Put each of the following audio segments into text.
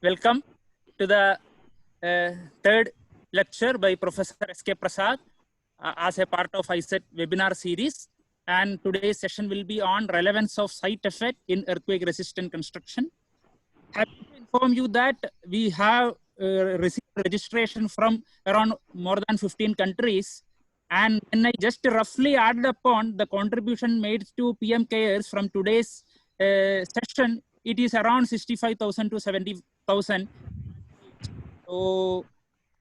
Welcome to the third lecture by Professor S.K. Prasad as a part of ISET webinar series. And today's session will be on relevance of site effect in earthquake resistant construction. Happy to inform you that we have received registration from around more than 15 countries. And when I just roughly added upon the contribution made to PM Cares from today's session, it is around 65,000 to 70,000. So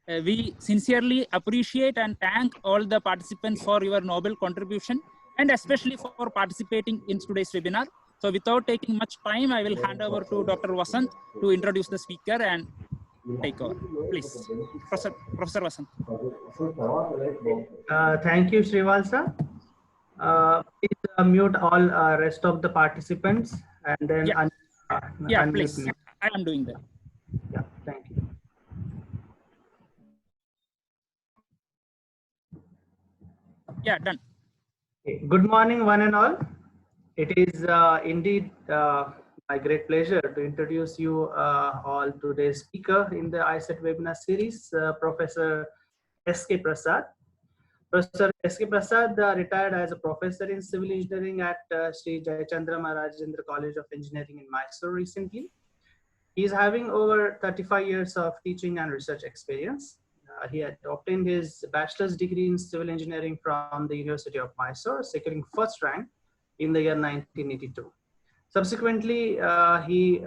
we sincerely appreciate and thank all the participants for your noble contribution and especially for participating in today's webinar. So without taking much time, I will hand over to Dr. Vasant to introduce the speaker and take over. Please, Professor Vasant. Thank you, Srivalsa. Please mute all rest of the participants and then yeah, please. Me. I am doing that. Yeah, thank you. Yeah, done. Okay. Good morning, one and all. It is indeed my great pleasure to introduce you all today's speaker in the ISET webinar series, Professor S.K. Prasad. Professor S.K. Prasad retired as a professor in civil engineering at Sri Jayachandra Maharajendra College of Engineering in Mysore recently. He is having over 35 years of teaching and research experience. He had obtained his bachelor's degree in civil engineering from the University of Mysore, securing first rank in the year 1982. Subsequently, he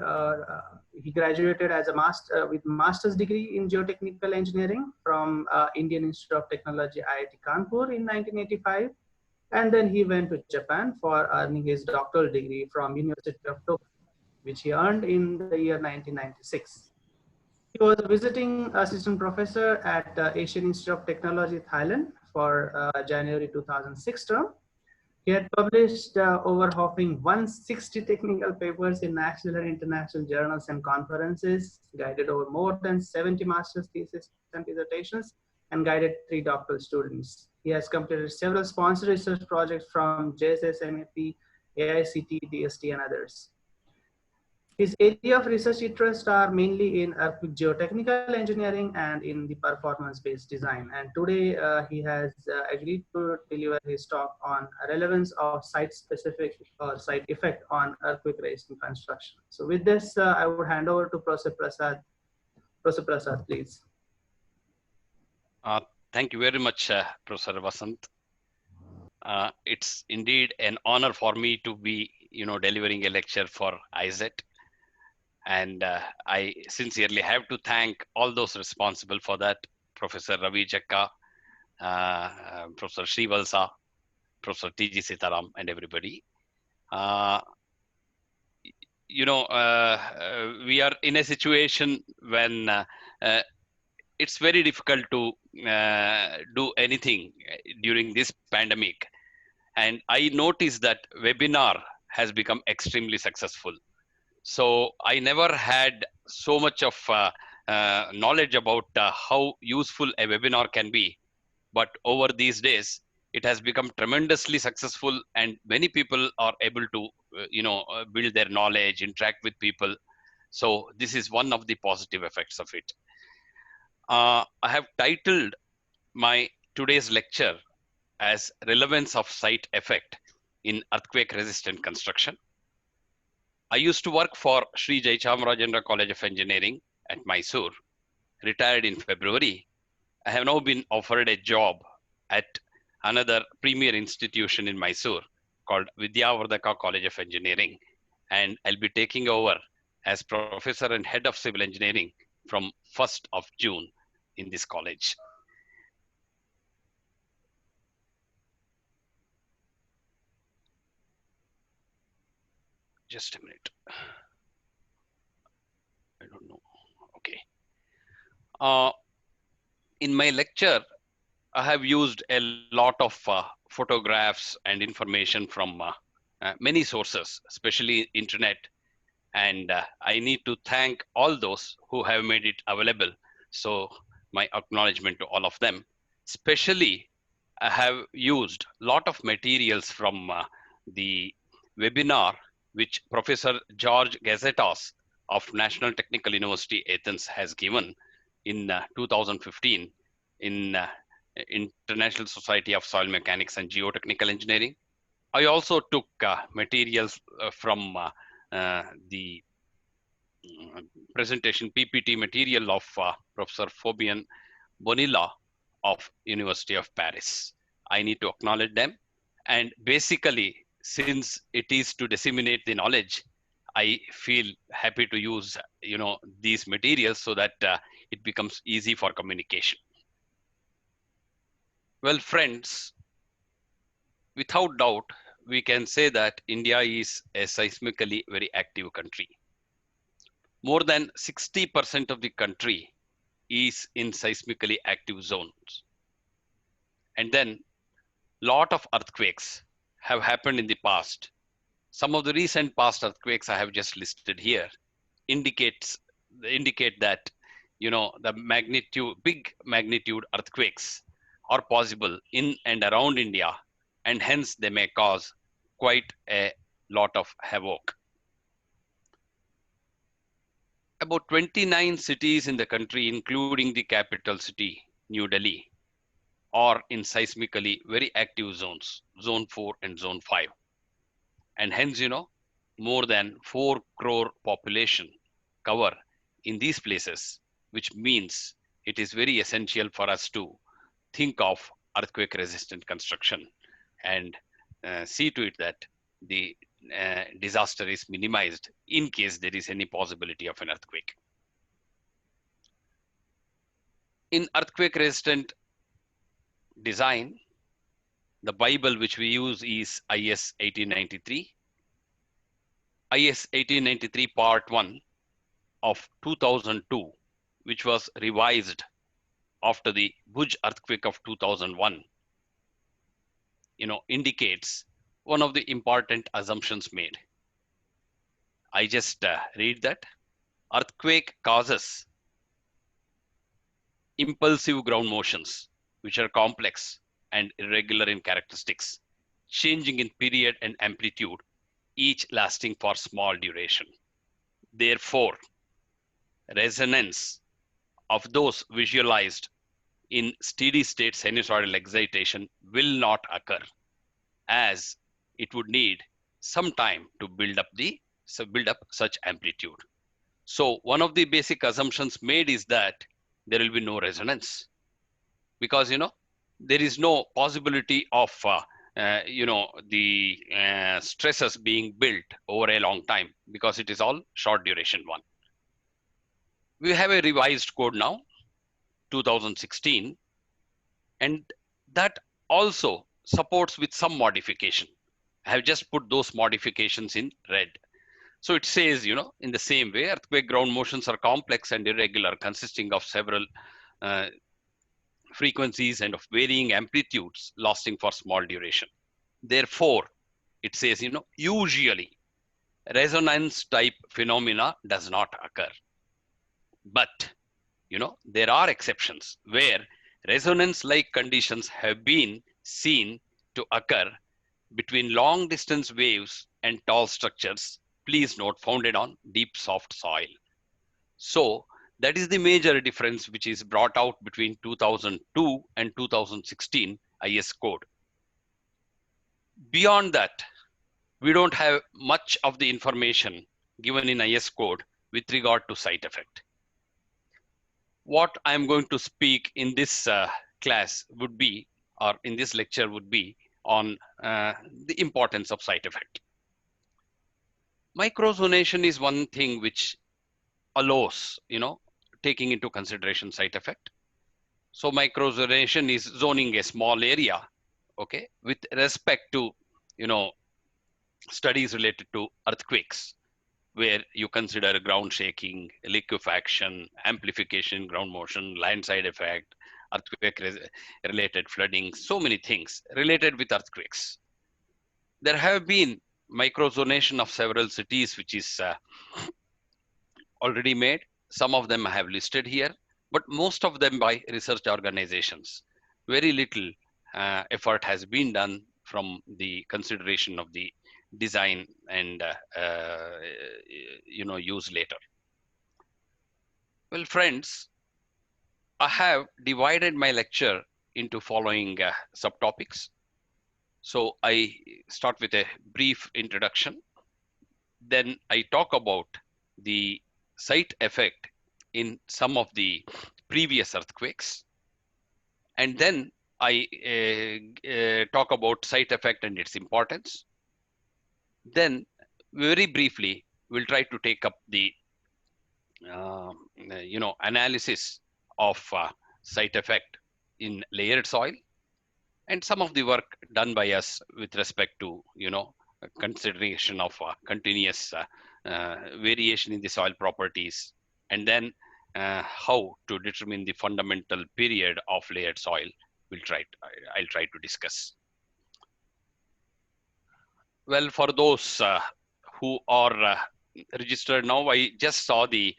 graduated as a with master's degree in geotechnical engineering from Indian Institute of Technology, IIT Kanpur in 1985. And then he went to Japan for earning his doctoral degree from University of Tokyo, which he earned in the year 1996. He was a visiting assistant professor at Asian Institute of Technology, Thailand for January 2006 term. He had published over whopping 160 technical papers in national and international journals and conferences, guided over more than 70 master's theses and dissertations, and guided 3 doctoral students. He has completed several sponsored research projects from JSS, MAP, AICT, DST, and others. His area of research interest are mainly in geotechnical engineering and in the performance-based design. And today he has agreed to deliver his talk on relevance of site-specific or site effect on earthquake-resistant construction. So with this, I would hand over to Professor Prasad. Professor Prasad, please. Thank you very much, Professor Vasant. It's indeed an honor for me to be, delivering a lecture for ISET. And I sincerely have to thank all those responsible for that, Professor Ravi Jakka, Professor Srivalsa, Professor T.G. Sitaram, and everybody. We are in a situation when it's very difficult to do anything during this pandemic. And I noticed that webinar has become extremely successful. So I never had so much of knowledge about how useful a webinar can be. But over these days, it has become tremendously successful and many people are able to, build their knowledge, interact with people. So this is one of the positive effects of it. I have titled my today's lecture as Relevance of Site Effect in Earthquake Resistant Construction. I used to work for Sri Jayachandra College of Engineering at Mysore, retired in February. I have now been offered a job at another premier institution in Mysore called Vidyavardhaka College of Engineering, and I'll be taking over as professor and head of civil engineering from 1st of June in this college. Just a minute. I don't know. Okay. In my lecture, I have used a lot of photographs and information from many sources, especially internet. And I need to thank all those who have made it available. So my acknowledgement to all of them. Especially, I have used a lot of materials from the webinar which Professor George Gazetas of National Technical University Athens has given in 2015 in International Society of Soil Mechanics and Geotechnical Engineering. I also took materials from the presentation PPT material of Professor Fabian Bonilla of University of Paris. I need to acknowledge them. And basically, since it is to disseminate the knowledge, I feel happy to use these materials so that it becomes easy for communication. Well, friends, without doubt, we can say that India is a seismically very active country. More than 60% of the country is in seismically active zones. And then lot of earthquakes have happened in the past. Some of the recent past earthquakes I have just listed here indicate that the big magnitude earthquakes are possible in and around India, and hence they may cause quite a lot of havoc. About 29 cities in the country, including the capital city, New Delhi, are in seismically very active zones, zone 4 and zone 5. And hence, more than 4 crore population cover in these places, which means it is very essential for us to think of earthquake resistant construction and see to it that the disaster is minimized in case there is any possibility of an earthquake. In earthquake resistant design, the Bible which we use is IS 1893. IS 1893 Part 1 of 2002, which was revised after the Bhuj earthquake of 2001, indicates one of the important assumptions made. I just read that earthquake causes impulsive ground motions, which are complex and irregular in characteristics, changing in period and amplitude, each lasting for small duration. Therefore, resonance of those visualized in steady state sinusoidal excitation will not occur, as it would need some time to build up such amplitude. So one of the basic assumptions made is that there will be no resonance, because there is no possibility of the stresses being built over a long time, because it is all short duration one. We have a revised code now, 2016, and that also supports with some modification. I have just put those modifications in red. So it says, in the same way, earthquake ground motions are complex and irregular, consisting of several frequencies and of varying amplitudes lasting for small duration. Therefore, it says, usually resonance type phenomena does not occur. But, there are exceptions where resonance like conditions have been seen to occur between long distance waves and tall structures, please note, founded on deep soft soil. So that is the major difference which is brought out between 2002 and 2016 IS code. Beyond that, we don't have much of the information given in IS code with regard to site effect. What I'm going to speak in this class would be, or in this lecture would be, on the importance of site effect. Microzonation is one thing which allows, taking into consideration site effect. So microzonation is zoning a small area, okay, with respect to, studies related to earthquakes, where you consider ground shaking, liquefaction, amplification, ground motion, landslide effect, earthquake related flooding, so many things related with earthquakes. There have been microzonation of several cities which is already made. Some of them I have listed here, but most of them by research organizations. Very little effort has been done from the consideration of the design and use later. Well, friends, I have divided my lecture into following subtopics. So I start with a brief introduction. Then I talk about the site effect in some of the previous earthquakes. And then I talk about site effect and its importance. Then very briefly, we'll try to take up the analysis of site effect in layered soil and some of the work done by us with respect to consideration of continuous variation in the soil properties, and then how to determine the fundamental period of layered soil. I'll try to discuss. Well, for those who are registered now, I just saw the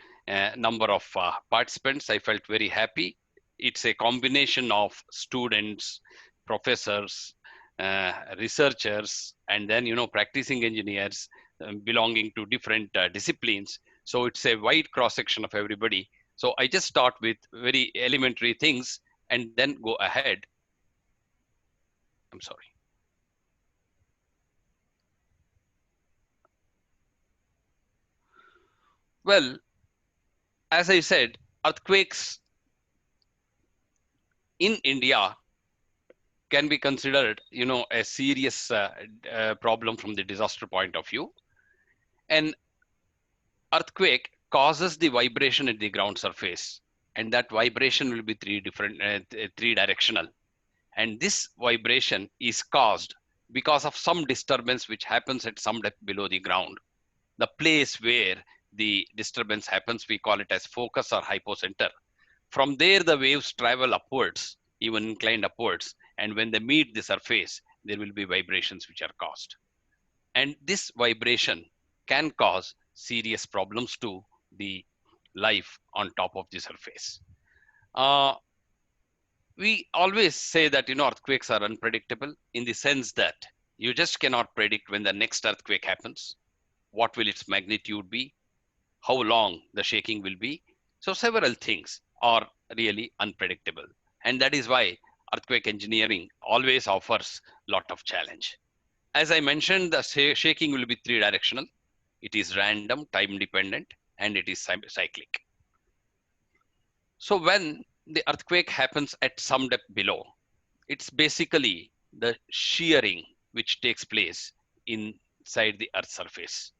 number of participants. I felt very happy. It's a combination of students, professors, researchers, and then practicing engineers belonging to different disciplines. So it's a wide cross section of everybody. So I just start with very elementary things and then go ahead. I'm sorry. Well, as I said, earthquakes in India can be considered, a serious problem from the disaster point of view. An earthquake causes the vibration at the ground surface, and that vibration will be three directional. And this vibration is caused because of some disturbance which happens at some depth below the ground. The place where the disturbance happens, we call it as focus or hypocenter. From there, the waves travel upwards, even inclined upwards. And when they meet the surface, there will be vibrations which are caused. And this vibration can cause serious problems to the life on top of the surface. We always say that, earthquakes are unpredictable in the sense that you just cannot predict when the next earthquake happens, what will its magnitude be, how long the shaking will be. So several things are really unpredictable. And that is why earthquake engineering always offers a lot of challenge. As I mentioned, the shaking will be three directional. It is random, time dependent, and it is cyclic. So when the earthquake happens at some depth below, it's basically the shearing which takes place inside the earth's surface.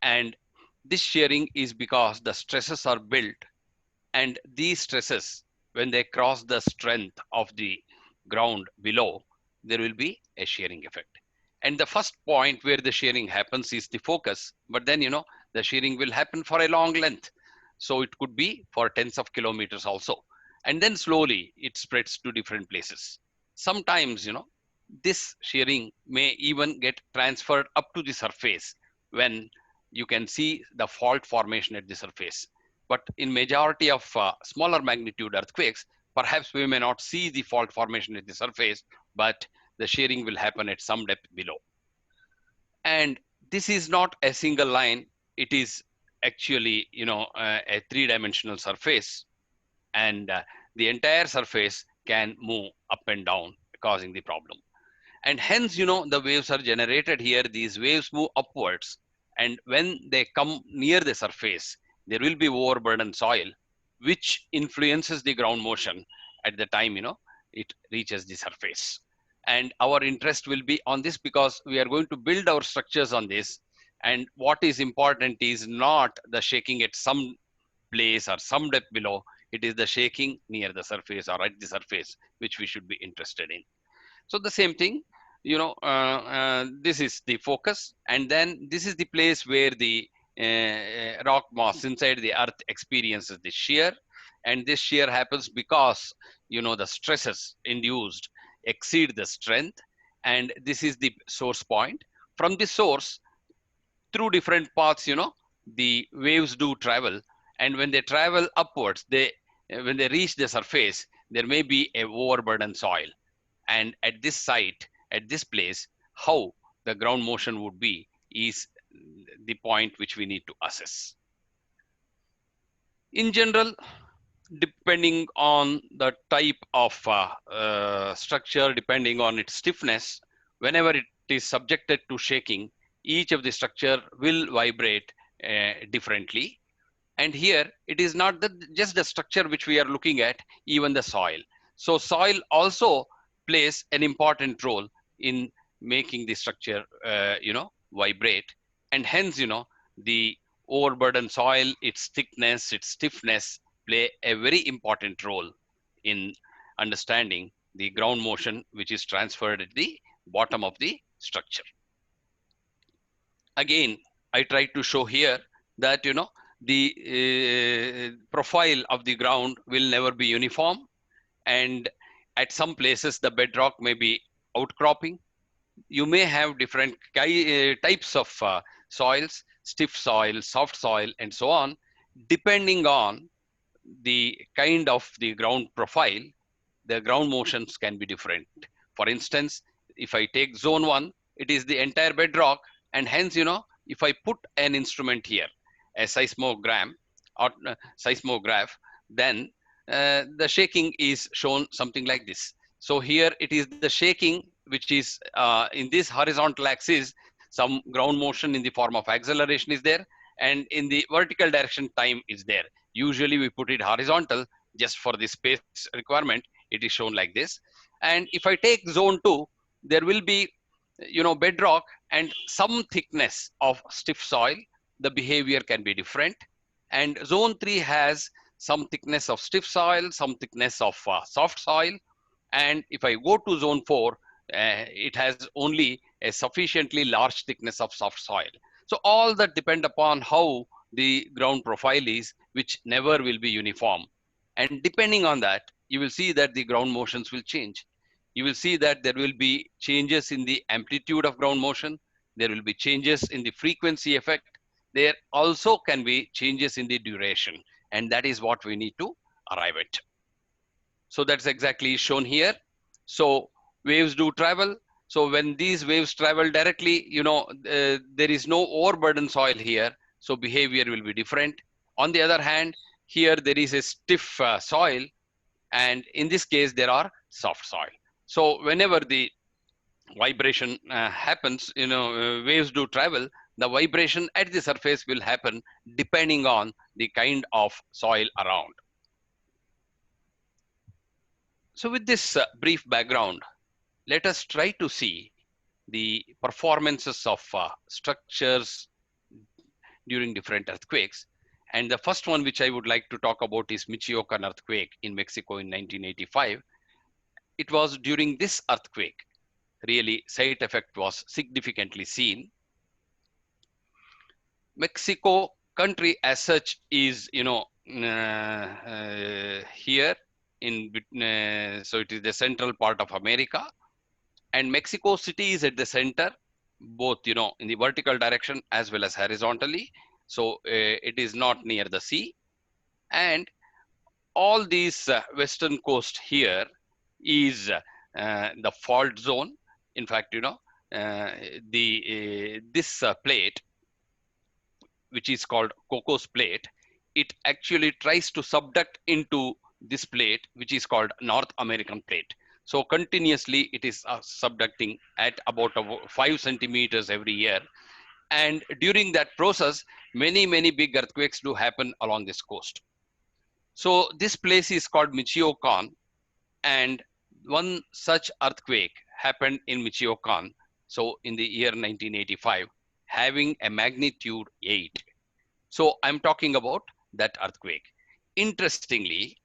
And this shearing is because the stresses are built, and these stresses, when they cross the strength of the ground below, there will be a shearing effect. And the first point where the shearing happens is the focus, but then the shearing will happen for a long length. So it could be for tens of kilometers also. And then slowly it spreads to different places. Sometimes, this shearing may even get transferred up to the surface when you can see the fault formation at the surface. But in majority of smaller magnitude earthquakes, perhaps we may not see the fault formation at the surface, but the shearing will happen at some depth below. And this is not a single line. It is actually, a three-dimensional surface, and the entire surface can move up and down, causing the problem. And hence, the waves are generated here. These waves move upwards. And when they come near the surface, there will be overburdened soil, which influences the ground motion at the time, it reaches the surface. And our interest will be on this because we are going to build our structures on this. And what is important is not the shaking at some place or some depth below. It is the shaking near the surface or at the surface, which we should be interested in. So the same thing, this is the focus, and then this is the place where the rock mass inside the earth experiences the shear, and this shear happens because the stresses induced exceed the strength, and this is the source point. From the source, through different paths, the waves do travel, and when they travel upwards, when they reach the surface, there may be a overburdened soil. And at this site, at this place, how the ground motion would be is the point which we need to assess. In general, depending on the type of structure, depending on its stiffness, whenever it is subjected to shaking, each of the structure will vibrate differently. And here it is not just the structure which we are looking at, even the soil. So soil also plays an important role in making the structure vibrate, and hence the overburdened soil, its thickness, its stiffness play a very important role in understanding the ground motion which is transferred at the bottom of the structure. Again, I try to show here that the profile of the ground will never be uniform, and at some places the bedrock may be outcropping. You may have different types of soils, stiff soil, soft soil, and so on. Depending on the kind of the ground profile, the ground motions can be different. For instance, if I take zone 1, it is the entire bedrock, and hence if I put an instrument here, a seismogram or seismograph, then the shaking is shown something like this. So here it is the shaking which is in this horizontal axis, some ground motion in the form of acceleration is there, and in the vertical direction time is there. Usually we put it horizontal just for the space requirement. It is shown like this. And if I take zone 2, there will be bedrock and some thickness of stiff soil. The behavior can be different. And zone 3 has some thickness of stiff soil, some thickness of soft soil. And if I go to zone 4, it has only a sufficiently large thickness of soft soil. So all that depend upon how the ground profile is, which never will be uniform. And depending on that, you will see that the ground motions will change. You will see that there will be changes in the amplitude of ground motion. There will be changes in the frequency effect. There also can be changes in the duration. And that is what we need to arrive at. So that's exactly shown here. So waves do travel. So when these waves travel directly, there is no overburden soil here. So behavior will be different. On the other hand, here there is a stiff soil, and in this case there are soft soil. So whenever the vibration happens, waves do travel, the vibration at the surface will happen depending on the kind of soil around. So with this brief background, let us try to see the performances of structures during different earthquakes. And the first one which I would like to talk about is Michoacan earthquake in Mexico in 1985. It was during this earthquake, really site effect was significantly seen. Mexico country as such is, here in, so it is the central part of America, and Mexico City is at the center, both, in the vertical direction as well as horizontally. So it is not near the sea, and all these western coast here is the fault zone. In fact, this plate, which is called Cocos plate, it actually tries to subduct into this plate, which is called North American plate. So continuously it is subducting at about 5 centimeters every year. And during that process, many big earthquakes do happen along this coast. So this place is called Michoacan, and one such earthquake happened in Michoacan, so in the year 1985, having a magnitude 8. So I'm talking about that earthquake. Interestingly,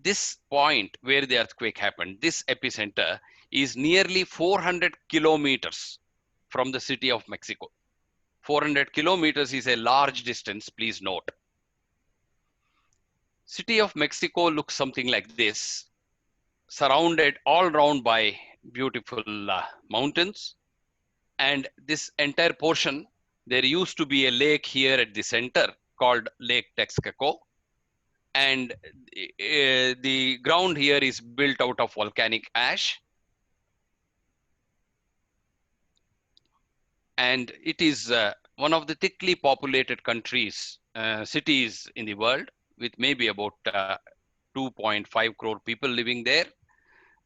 this point where the earthquake happened, this epicenter, is nearly 400 kilometers from the city of Mexico. 400 kilometers is a large distance, please note. City of Mexico looks something like this, surrounded all around by beautiful mountains. And this entire portion, there used to be a lake here at the center called Lake Texcoco. And the ground here is built out of volcanic ash. And it is one of the thickly populated countries, cities in the world. with maybe about 2.5 crore people living there.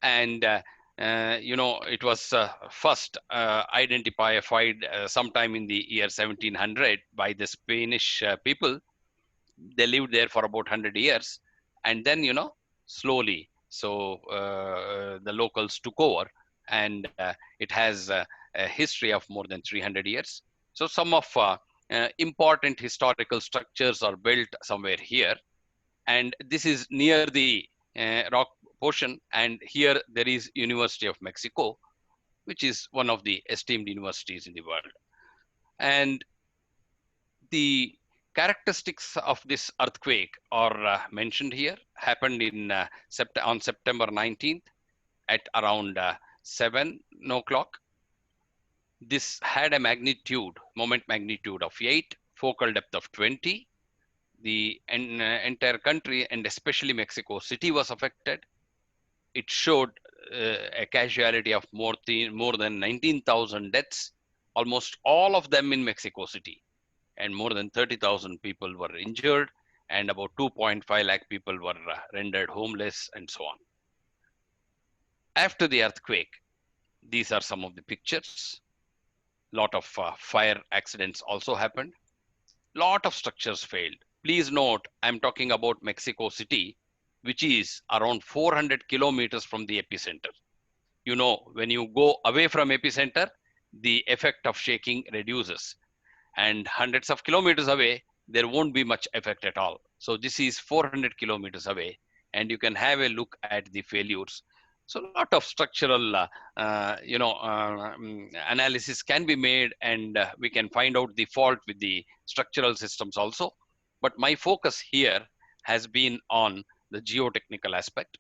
And it was first identified sometime in the year 1700 by the Spanish people. They lived there for about 100 years, and then slowly, so the locals took over, and it has a history of more than 300 years. So some of important historical structures are built somewhere here, and this is near the rock portion, and here there is University of Mexico, which is one of the esteemed universities in the world. And the characteristics of this earthquake are mentioned here. Happened in on September 19th at around 7 o'clock. This had a moment magnitude of 8, focal depth of 20. The entire country, and especially Mexico City, was affected. It showed a casualty of more than 19,000 deaths, almost all of them in Mexico City. And more than 30,000 people were injured, and about 2.5 lakh people were rendered homeless, and so on. After the earthquake, these are some of the pictures. Lot of fire accidents also happened. Lot of structures failed. Please note, I'm talking about Mexico City, which is around 400 kilometers from the epicenter. When you go away from epicenter, the effect of shaking reduces. And hundreds of kilometers away, there won't be much effect at all. So this is 400 kilometers away, and you can have a look at the failures. So a lot of structural, analysis can be made, and we can find out the fault with the structural systems also. But my focus here has been on the geotechnical aspect.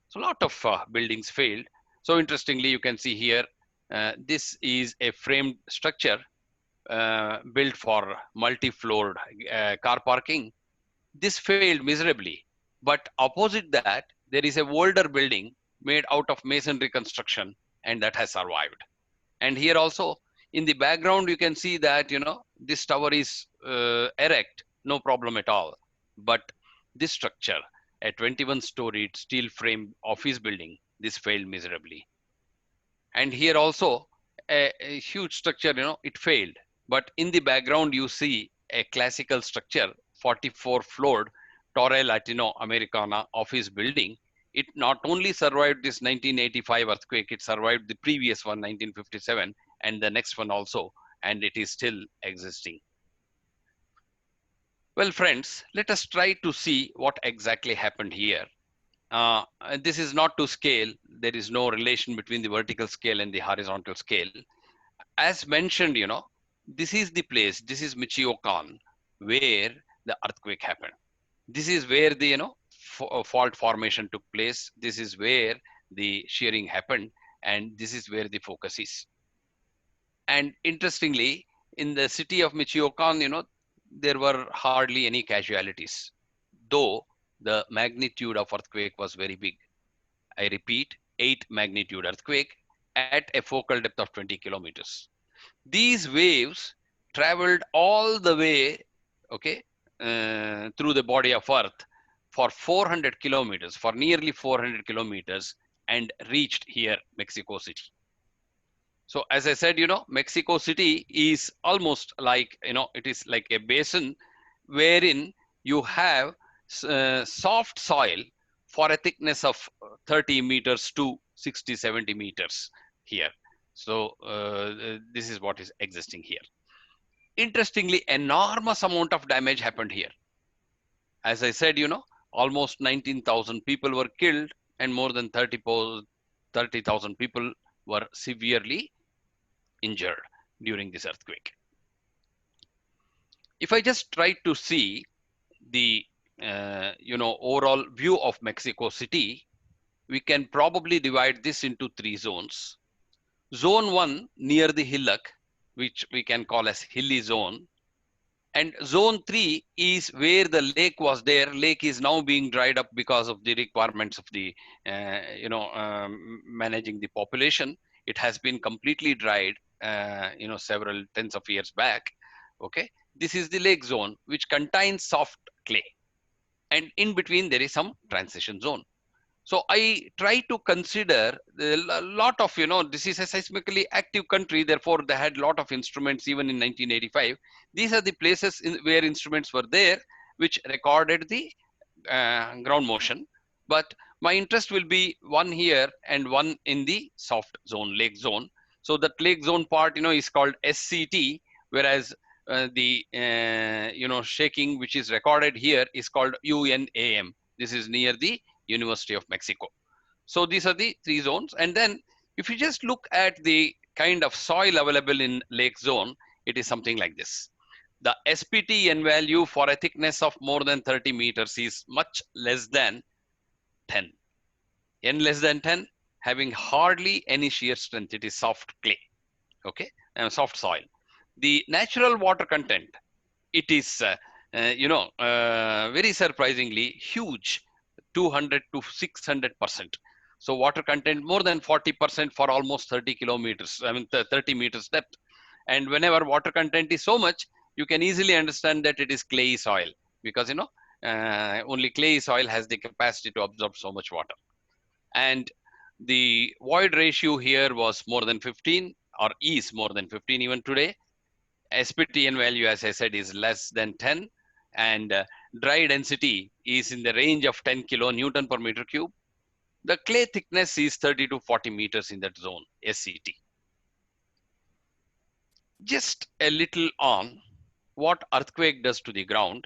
So a lot of buildings failed. So interestingly, you can see here, this is a framed structure built for multi-floored car parking. This failed miserably, but opposite that, there is a older building made out of masonry construction, and that has survived. And here also, in the background, you can see that, this tower is erect, no problem at all. But this structure, a 21-storied steel frame office building, this failed miserably. And here also, a huge structure, it failed. But in the background, you see a classical structure, 44-floored Torre Latino Americana office building. It not only survived this 1985 earthquake, it survived the previous one, 1957, and the next one also, and it is still existing. Well, friends, let us try to see what exactly happened here. This is not to scale. There is no relation between the vertical scale and the horizontal scale. As mentioned, this is the place, this is Michoacan, where the earthquake happened. This is where the fault formation took place. This is where the shearing happened, and this is where the focus is. And interestingly, in the city of Michoacan, there were hardly any casualties, though the magnitude of earthquake was very big. I repeat, 8 magnitude earthquake at a focal depth of 20 kilometers. These waves traveled all the way, through the body of Earth for 400 kilometers, for nearly 400 kilometers, and reached here, Mexico City. So as I said, Mexico City is almost like, it is like a basin wherein you have soft soil for a thickness of 30 meters to 60, 70 meters here. So this is what is existing here. Interestingly, enormous amount of damage happened here. As I said, almost 19,000 people were killed, and more than 30,000 people were severely injured during this earthquake. If I just try to see the overall view of Mexico City, we can probably divide this into 3 zones. Zone 1 near the hillock, which we can call as hilly zone. And zone 3 is where the lake was there. Lake is now being dried up because of the requirements of the, managing the population. It has been completely dried, several tens of years back. Okay. This is the lake zone, which contains soft clay. and in between there is some transition zone. So I try to consider a lot of, this is a seismically active country, therefore they had a lot of instruments even in 1985. These are the places where instruments were there, which recorded the ground motion. But my interest will be one here and one in the soft zone, lake zone. So that lake zone part, is called SCT, whereas the, shaking which is recorded here is called UNAM. This is near the University of Mexico. So these are the three zones. And then if you just look at the kind of soil available in lake zone, it is something like this. The SPT N value for a thickness of more than 30 meters is much less than 10. N less than 10, having hardly any shear strength. It is soft clay, okay, and soft soil. The natural water content, it is, very surprisingly huge, 200 to 600%. So water content more than 40% for almost 30 kilometers, 30 meters depth. And whenever water content is so much, you can easily understand that it is clay soil, because only clay soil has the capacity to absorb so much water. And the void ratio here was more than 15, or is more than 15 even today. SPTN value, as I said, is less than 10, and dry density is in the range of 10 kilonewton per meter cube. The clay thickness is 30 to 40 meters in that zone, SCT. Just a little on what earthquake does to the ground.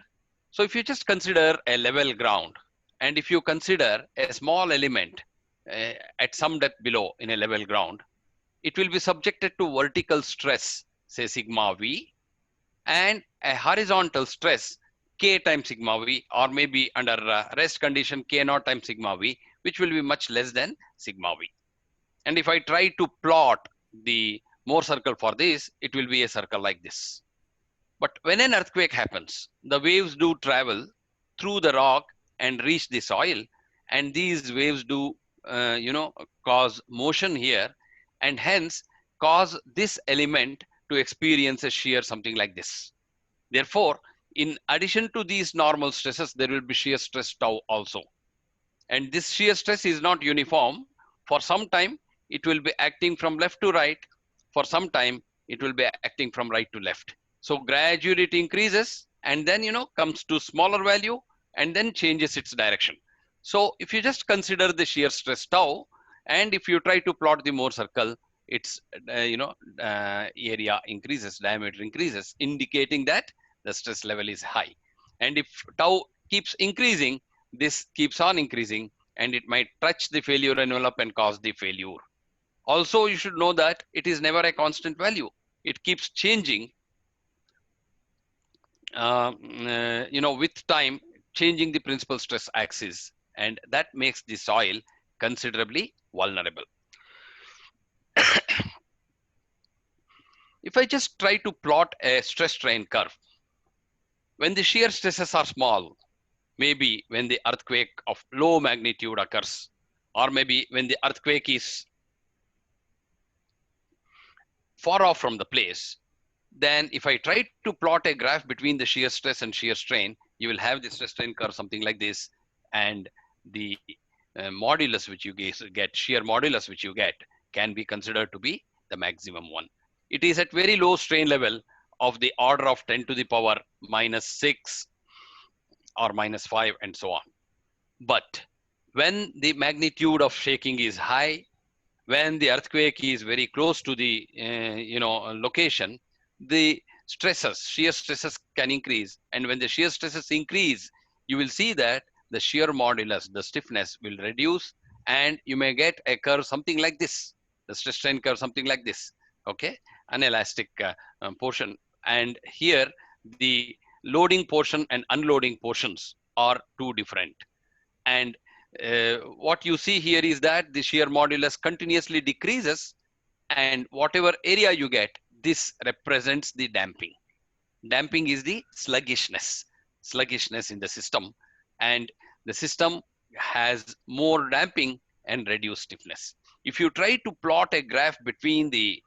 So if you just consider a level ground, and if you consider a small element at some depth below in a level ground, it will be subjected to vertical stress, say sigma V, and a horizontal stress K times sigma V, or maybe under rest condition K naught times sigma V, which will be much less than sigma V. And if I try to plot the Mohr circle for this, it will be a circle like this. But when an earthquake happens, the waves do travel through the rock and reach the soil, and these waves do cause motion here, and hence cause this element to experience a shear something like this. Therefore, in addition to these normal stresses, there will be shear stress tau also. And this shear stress is not uniform. For some time, it will be acting from left to right. For some time, it will be acting from right to left. So gradually it increases, and then, comes to smaller value, and then changes its direction. So if you just consider the shear stress tau, and if you try to plot the Mohr circle, its area increases, diameter increases, indicating that the stress level is high. And if tau keeps increasing, this keeps on increasing, and it might touch the failure envelope and cause the failure. Also, you should know that it is never a constant value. It keeps changing, with time, changing the principal stress axis, and that makes the soil considerably vulnerable. If I just try to plot a stress strain curve, when the shear stresses are small, maybe when the earthquake of low magnitude occurs, or maybe when the earthquake is far off from the place, then if I try to plot a graph between the shear stress and shear strain, you will have the stress strain curve something like this, and the modulus which you get, shear modulus which you get, can be considered to be the maximum one. It is at very low strain level of the order of 10 to the power minus 6 or minus 5 and so on. But when the magnitude of shaking is high, when the earthquake is very close to the location, the stresses, shear stresses can increase. And when the shear stresses increase, you will see that the shear modulus, the stiffness, will reduce, and you may get a curve something like this, the stress strain curve something like this, okay, an elastic portion. And here the loading portion and unloading portions are two different. And what you see here is that the shear modulus continuously decreases, and whatever area you get, this represents the damping. Damping is the sluggishness in the system, and the system has more damping and reduced stiffness. If you try to plot a graph between the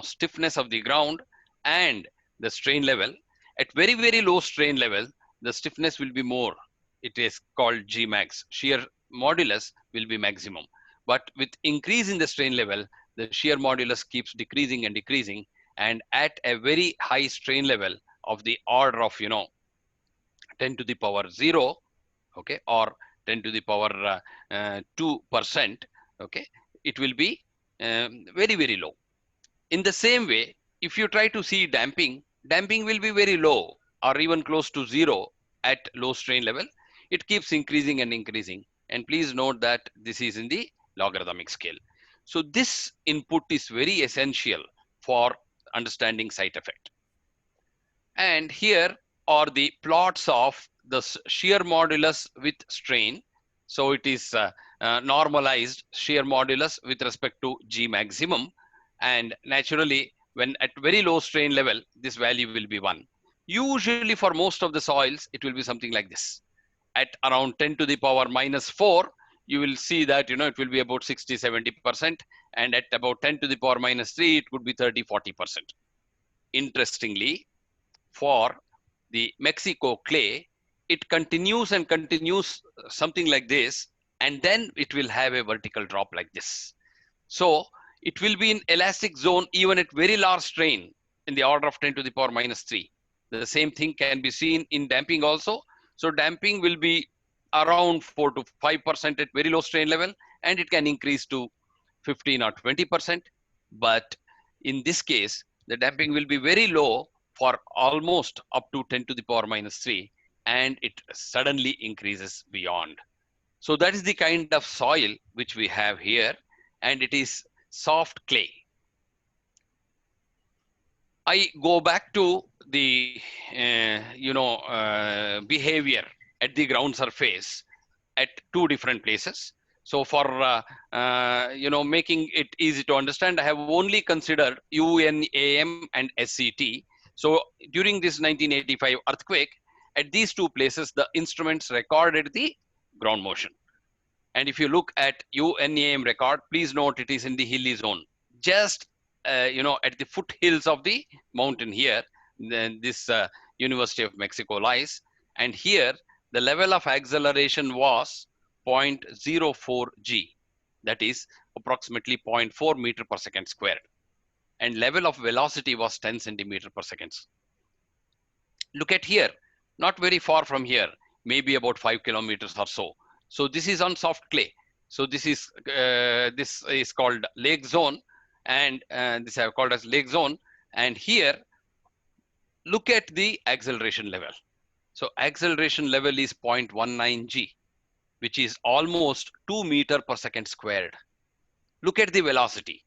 stiffness of the ground and the strain level, at very, very low strain level, the stiffness will be more. it is called Gmax. Shear modulus will be maximum. But with increase in the strain level, the shear modulus keeps decreasing and decreasing. And at a very high strain level of the order of, 10 to the power 0, okay, or 10 to the power 2%, okay, it will be very, very low. In the same way, if you try to see damping, damping will be very low or even close to 0 at low strain level. It keeps increasing and increasing. And please note that this is in the logarithmic scale. So this input is very essential for understanding site effect. And here are the plots of the shear modulus with strain. So it is normalized shear modulus with respect to G maximum. And naturally, when at very low strain level, this value will be 1. Usually for most of the soils, it will be something like this. At around 10 to the power minus 4, you will see that, it will be about 60, 70%. And at about 10 to the power minus 3, it could be 30, 40%. Interestingly, for the Mexico clay, it continues and continues something like this, and then it will have a vertical drop like this. So it will be in elastic zone even at very large strain in the order of 10 to the power minus 3. The same thing can be seen in damping also. So damping will be around 4 to 5% at very low strain level, and it can increase to 15 or 20%. But in this case, the damping will be very low for almost up to 10 to the power minus 3, and it suddenly increases beyond. So that is the kind of soil which we have here, and it is soft clay. I go back to the behavior at the ground surface at 2 different places. So for making it easy to understand, I have only considered UNAM and SCT. So during this 1985 earthquake, at these 2 places, the instruments recorded the ground motion. And if you look at UNAM record, please note it is in the hilly zone, just at the foothills of the mountain here. Then this University of Mexico lies, and here the level of acceleration was 0.04 g, that is approximately 0.4 meter per second squared, and level of velocity was 10 centimeter per second. Look at here, not very far from here, maybe about 5 kilometers or so. So this is on soft clay. So this is called lake zone, and this I have called as lake zone. And here, look at the acceleration level. So acceleration level is 0.19 g, which is almost 2 meter per second squared. Look at the velocity.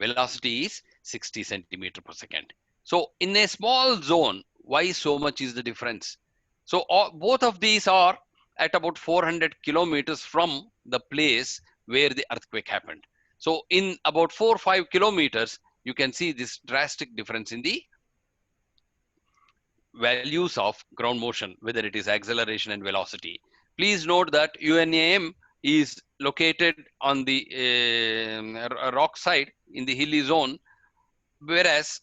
Velocity is 60 centimeter per second. So in a small zone, why so much is the difference? So both of these are at about 400 kilometers from the place where the earthquake happened. So in about 4 or 5 kilometers, you can see this drastic difference in the values of ground motion, whether it is acceleration and velocity. Please note that UNAM is located on the rock side in the hilly zone, whereas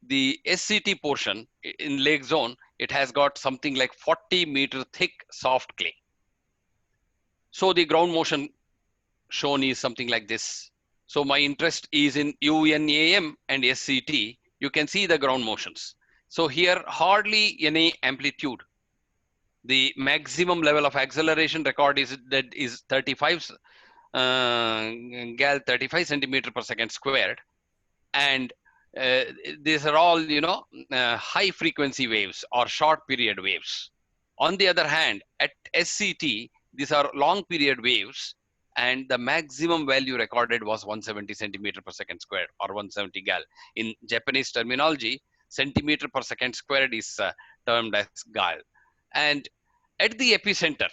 the SCT portion in lake zone, it has got something like 40 meter thick soft clay. So the ground motion shown is something like this. So my interest is in UNAM and SCT. You can see the ground motions. So here hardly any amplitude. The maximum level of acceleration record is 35 35 centimeter per second squared, and these are all high frequency waves or short period waves. On the other hand, at SCT, these are long period waves, and the maximum value recorded was 170 centimeter per second squared, or 170 gal. In Japanese terminology, centimeter per second squared is termed as gal. And at the epicenter,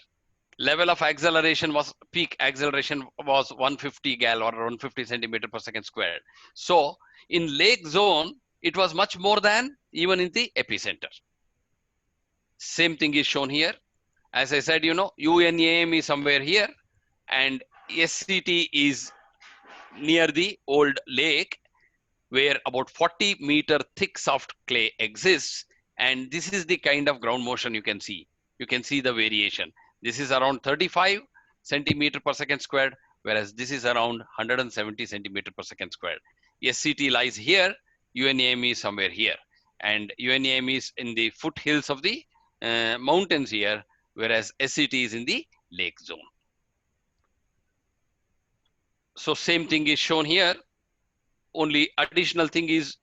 level of acceleration was, peak acceleration was 150 gal, or 150 centimeter per second squared. So in lake zone, it was much more than even in the epicenter. Same thing is shown here. As I said, UNAM is somewhere here, and SCT is near the old lake, where about 40 meter thick soft clay exists. And this is the kind of ground motion you can see. You can see the variation. This is around 35 centimeter per second squared, whereas this is around 170 centimeter per second squared. SCT lies here, UNAM is somewhere here, and UNAM is in the foothills of the mountains here, whereas SCT is in the lake zone. So same thing is shown here. Only additional thing is,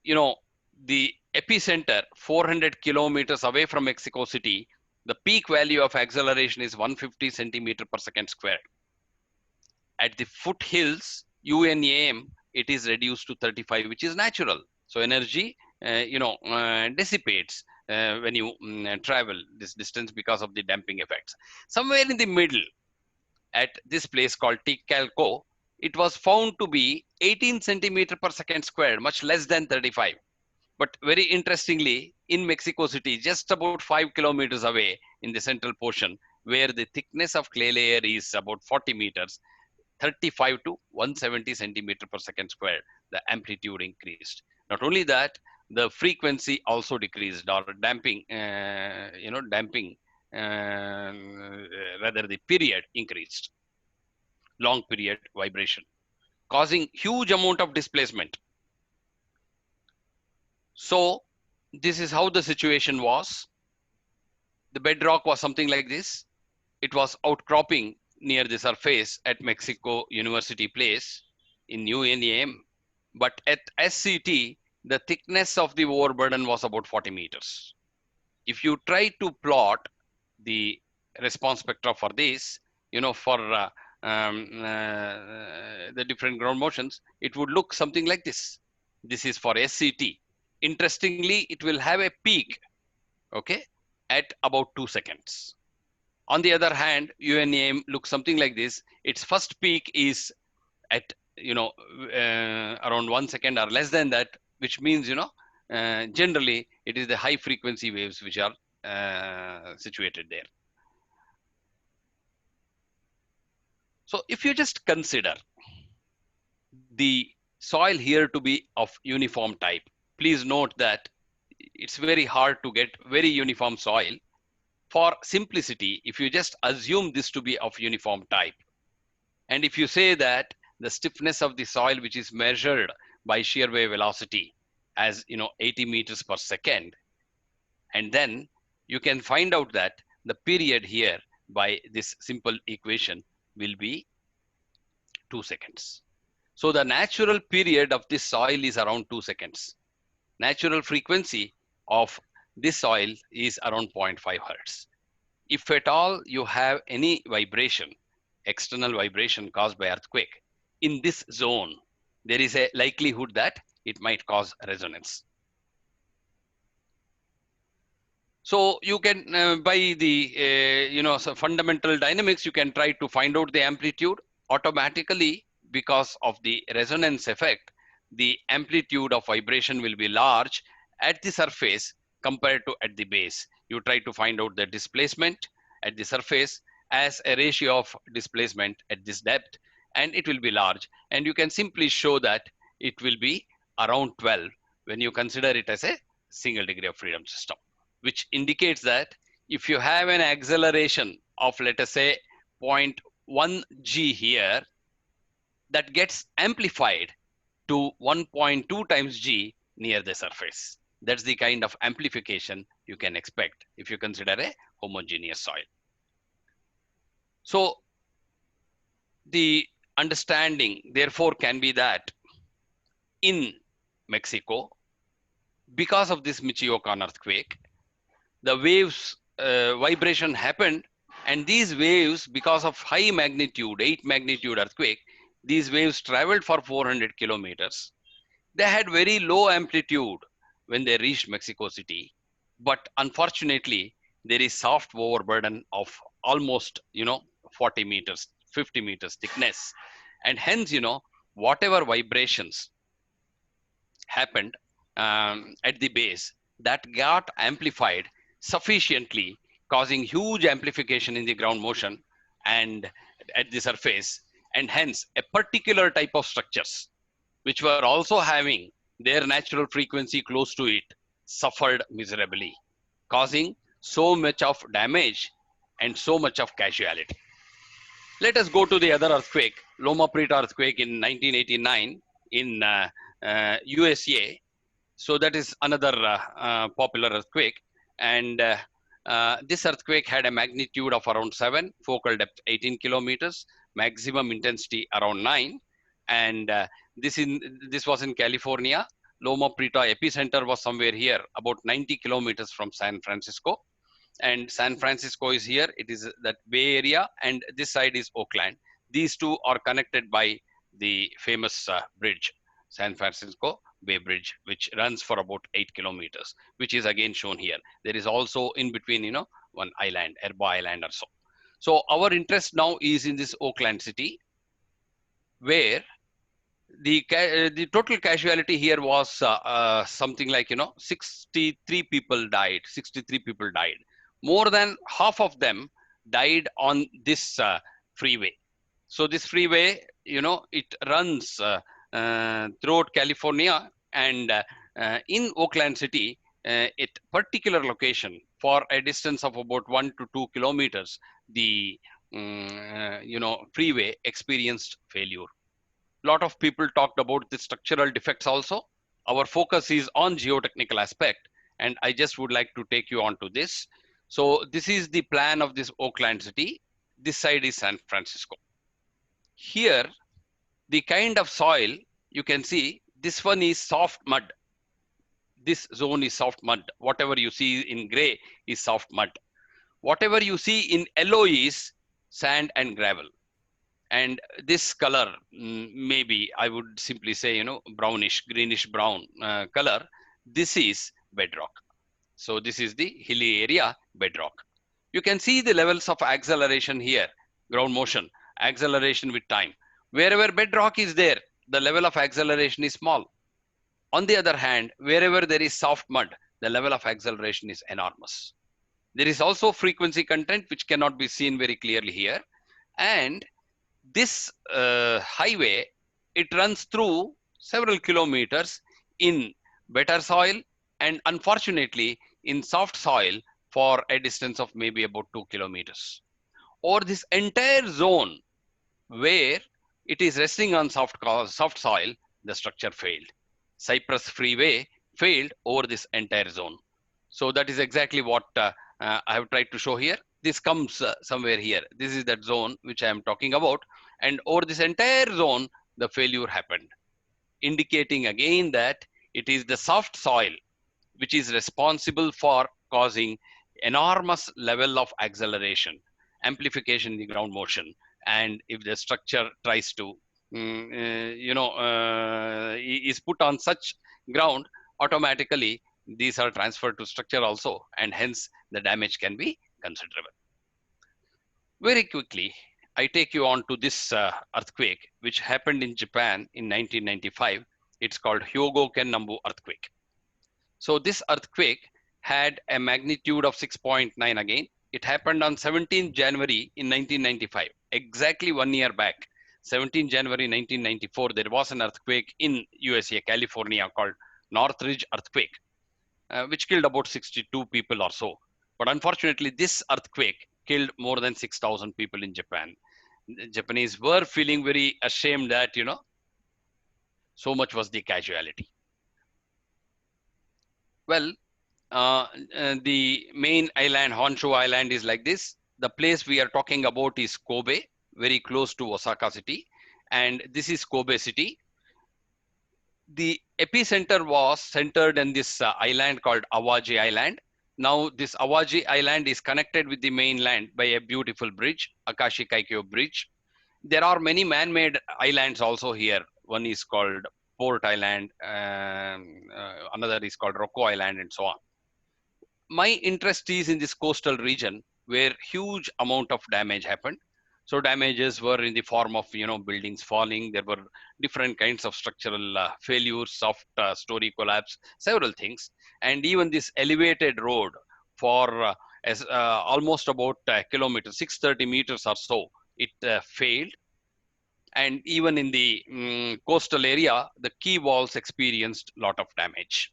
the epicenter 400 kilometers away from Mexico City, the peak value of acceleration is 150 centimeter per second squared. At the foothills, UNAM, it is reduced to 35, which is natural. So energy, dissipates when you travel this distance because of the damping effects. Somewhere in the middle, at this place called Ticalco, it was found to be 18 centimeter per second squared, much less than 35. But very interestingly, in Mexico City, just about 5 kilometers away in the central portion, where the thickness of clay layer is about 40 meters, 35 to 170 centimeter per second squared, the amplitude increased. Not only that, the frequency also decreased, or damping, rather the period increased. Long period vibration, causing huge amount of displacement. So this is how the situation was. The bedrock was something like this. It was outcropping near the surface at Mexico University Place in UNAM. But at SCT, the thickness of the overburden was about 40 meters. If you try to plot the response spectra for this, for the different ground motions, it would look something like this. This is for SCT. Interestingly, it will have a peak, okay, at about 2 seconds. On the other hand, UNAM looks something like this. Its first peak is at, around 1 second or less than that, which means, generally it is the high frequency waves which are situated there. So if you just consider the soil here to be of uniform type, please note that it's very hard to get very uniform soil. For simplicity, if you just assume this to be of uniform type, and if you say that the stiffness of the soil, which is measured by shear wave velocity as 80 meters per second, and then you can find out that the period here by this simple equation will be 2 seconds. So the natural period of this soil is around 2 seconds. Natural frequency of this soil is around 0.5 hertz. If at all you have any vibration, external vibration caused by earthquake in this zone, there is a likelihood that it might cause resonance. So you can, by the fundamental dynamics, you can try to find out the amplitude automatically. Because of the resonance effect, the amplitude of vibration will be large at the surface compared to at the base. You try to find out the displacement at the surface as a ratio of displacement at this depth, and it will be large. And you can simply show that it will be around 12 when you consider it as a single degree of freedom system, which indicates that if you have an acceleration of, let us say, 0.1 g here, that gets amplified to 1.2 times g near the surface. That's the kind of amplification you can expect if you consider a homogeneous soil. So the understanding, therefore, can be that in Mexico, because of this Michoacan earthquake, the waves vibration happened, and these waves, because of high magnitude, 8 magnitude earthquake, these waves traveled for 400 kilometers. They had very low amplitude when they reached Mexico City, but unfortunately, there is soft overburden of almost 40 meters, 50 meters thickness, and hence whatever vibrations happened at the base, that got amplified sufficiently, causing huge amplification in the ground motion and at the surface, and hence a particular type of structures which were also having their natural frequency close to it suffered miserably, causing so much of damage and so much of casualty. Let us go to the other earthquake, Loma Prieta earthquake in 1989 in USA. So that is another popular earthquake. And this earthquake had a magnitude of around 7, focal depth 18 kilometers, maximum intensity around 9. And this was in California. Loma Prieta epicenter was somewhere here, about 90 kilometers from San Francisco. And San Francisco is here. It is that Bay Area, and this side is Oakland. These two are connected by the famous bridge, San Francisco Bay Bridge, which runs for about 8 kilometers, which is again shown here. There is also in between, you know, one island, Erba Island or so. So our interest now is in this Oakland city, where the total casualty here was something like, you know, 63 people died. 63 people died. More than half of them died on this freeway. So this freeway, you know, it runs throughout California, and in Oakland City, at particular location for a distance of about 1 to 2 kilometers, the you know, freeway experienced failure. Lot of people talked about the structural defects also. Our focus is on geotechnical aspect, and I just would like to take you on to this. So this is the plan of this Oakland City. This side is San Francisco. Here, the kind of soil you can see, this one is soft mud. This zone is soft mud. Whatever you see in gray is soft mud. Whatever you see in yellow is sand and gravel. And this color, maybe I would simply say, you know, brownish, greenish brown color, this is bedrock. So this is the hilly area bedrock. You can see the levels of acceleration here, ground motion, acceleration with time. Wherever bedrock is there, the level of acceleration is small. On the other hand, wherever there is soft mud, the level of acceleration is enormous. There is also frequency content, which cannot be seen very clearly here. And this highway, it runs through several kilometers in better soil, and unfortunately in soft soil for a distance of maybe about 2 kilometers. Or this entire zone where it is resting on soft soil, the structure failed. Cypress Freeway failed over this entire zone. So that is exactly what I have tried to show here. This comes somewhere here. This is that zone which I am talking about. And over this entire zone, the failure happened, indicating again that it is the soft soil which is responsible for causing enormous level of acceleration, amplification in the ground motion. And if the structure tries to, is put on such ground, automatically these are transferred to structure also, and hence the damage can be considerable. Very quickly, I take you on to this earthquake, which happened in Japan in 1995. It's called Hyogo-ken Nambu earthquake. So this earthquake had a magnitude of 6.9 again. It happened on 17 January in 1995, exactly 1 year back. 17 January 1994, there was an earthquake in USA, California, called Northridge earthquake, which killed about 62 people or so. But unfortunately, this earthquake killed more than 6,000 people in Japan. The Japanese were feeling very ashamed that, you know, so much was the casualty. Well, the main island, Honshu Island, is like this. The place we are talking about is Kobe, very close to Osaka city. And this is Kobe city. The epicenter was centered in this island called Awaji Island. Now, this Awaji Island is connected with the mainland by a beautiful bridge, Akashi Kaikyo Bridge. There are many man-made islands also here. One is called Port Island, another is called Rocco Island, and so on. My interest is in this coastal region where huge amount of damage happened. So damages were in the form of, you know, buildings falling. There were different kinds of structural failures, soft story collapse, several things. And even this elevated road for almost about a kilometer, 630 meters or so, it failed. And even in the coastal area, the quay walls experienced a lot of damage.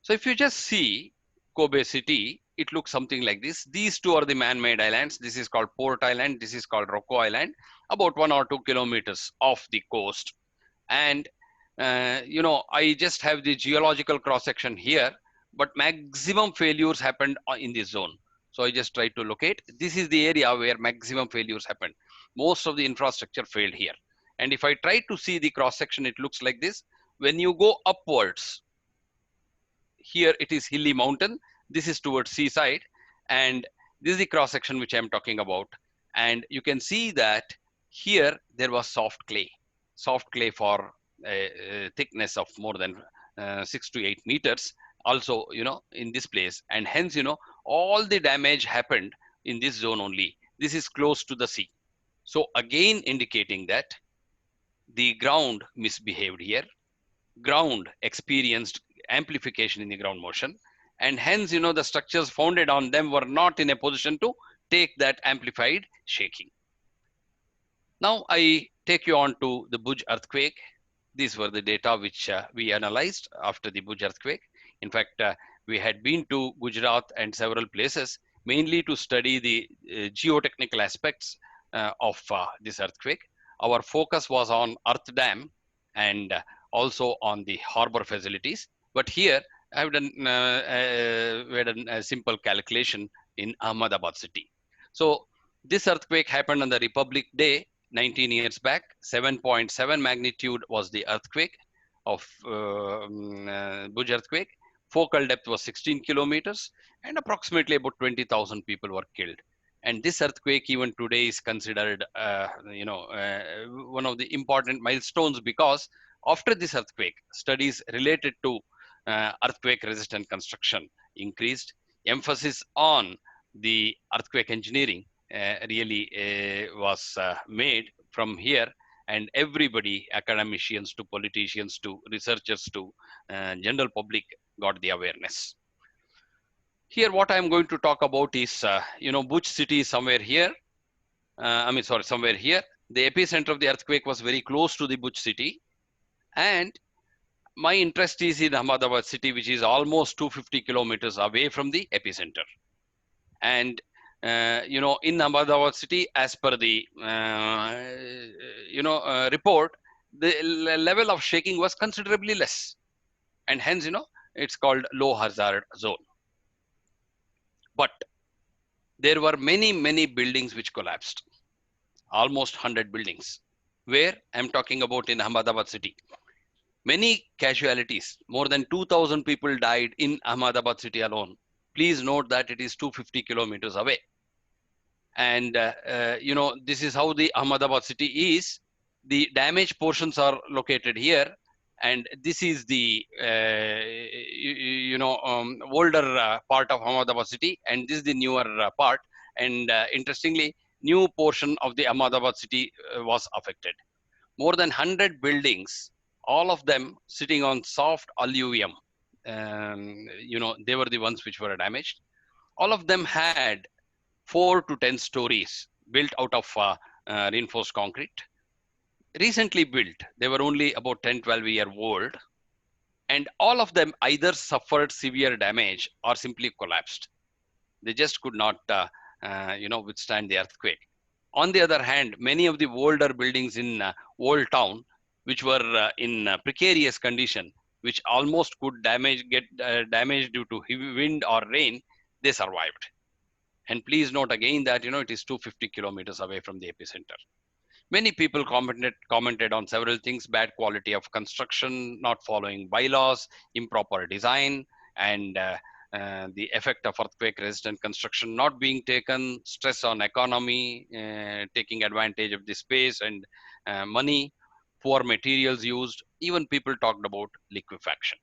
So if you just see Kobe city, it looks something like this. These two are the man-made islands. This is called Port Island. This is called Rocco Island, about 1 or 2 kilometers off the coast. And, I just have the geological cross-section here, but maximum failures happened in this zone. So I just tried to locate. This is the area where maximum failures happened. Most of the infrastructure failed here. And if I try to see the cross-section, it looks like this. When you go upwards, here it is hilly mountain. This is towards seaside. And this is the cross-section which I'm talking about. And you can see that here there was soft clay for a thickness of more than 6 to 8 meters. Also, in this place. And hence, all the damage happened in this zone only. This is close to the sea. So again, indicating that the ground misbehaved here. Ground experienced amplification in the ground motion, and hence the structures founded on them were not in a position to take that amplified shaking. Now I take you on to the Bhuj earthquake. These were the data which we analyzed after the Bhuj earthquake. In fact, we had been to Gujarat and several places mainly to study the geotechnical aspects of this earthquake. Our focus was on earth dam and also on the harbor facilities. But here I have done we had a simple calculation in Ahmedabad city. So this earthquake happened on the Republic Day 19 years back. 7.7 magnitude was the earthquake of Bhuj earthquake. Focal depth was 16 kilometers and approximately about 20,000 people were killed. And this earthquake even today is considered one of the important milestones, because after this earthquake, studies related to earthquake resistant construction increased. Emphasis on the earthquake engineering really was made from here, and everybody, academicians to politicians to researchers to general public, got the awareness. Here what I'm going to talk about is Bhuj city is somewhere here. Somewhere here. The epicenter of the earthquake was very close to the Bhuj city, and my interest is in Ahmedabad city, which is almost 250 kilometers away from the epicenter. And in Ahmedabad city, as per the report, the level of shaking was considerably less, and hence it's called low hazard zone. But there were many buildings which collapsed, almost 100 buildings. Where I'm talking about in Ahmedabad city. Many casualties, more than 2,000 people died in Ahmedabad city alone. Please note that it is 250 kilometers away. And, this is how the Ahmedabad city is. The damaged portions are located here. And this is the, older part of Ahmedabad city. And this is the newer part. And interestingly, new portion of the Ahmedabad city was affected. More than 100 buildings, all of them sitting on soft alluvium. They were the ones which were damaged. All of them had 4 to 10 stories built out of reinforced concrete. Recently built, they were only about 10-12 year old. And all of them either suffered severe damage or simply collapsed. They just could not withstand the earthquake. On the other hand, many of the older buildings in Old Town, which were in precarious condition, which almost could get damaged due to heavy wind or rain, they survived. And please note again that it is 250 kilometers away from the epicenter. Many people commented on several things: bad quality of construction, not following bylaws, improper design, and the effect of earthquake-resistant construction not being taken, stress on economy, taking advantage of the space and money, poor materials used. Even people talked about liquefaction.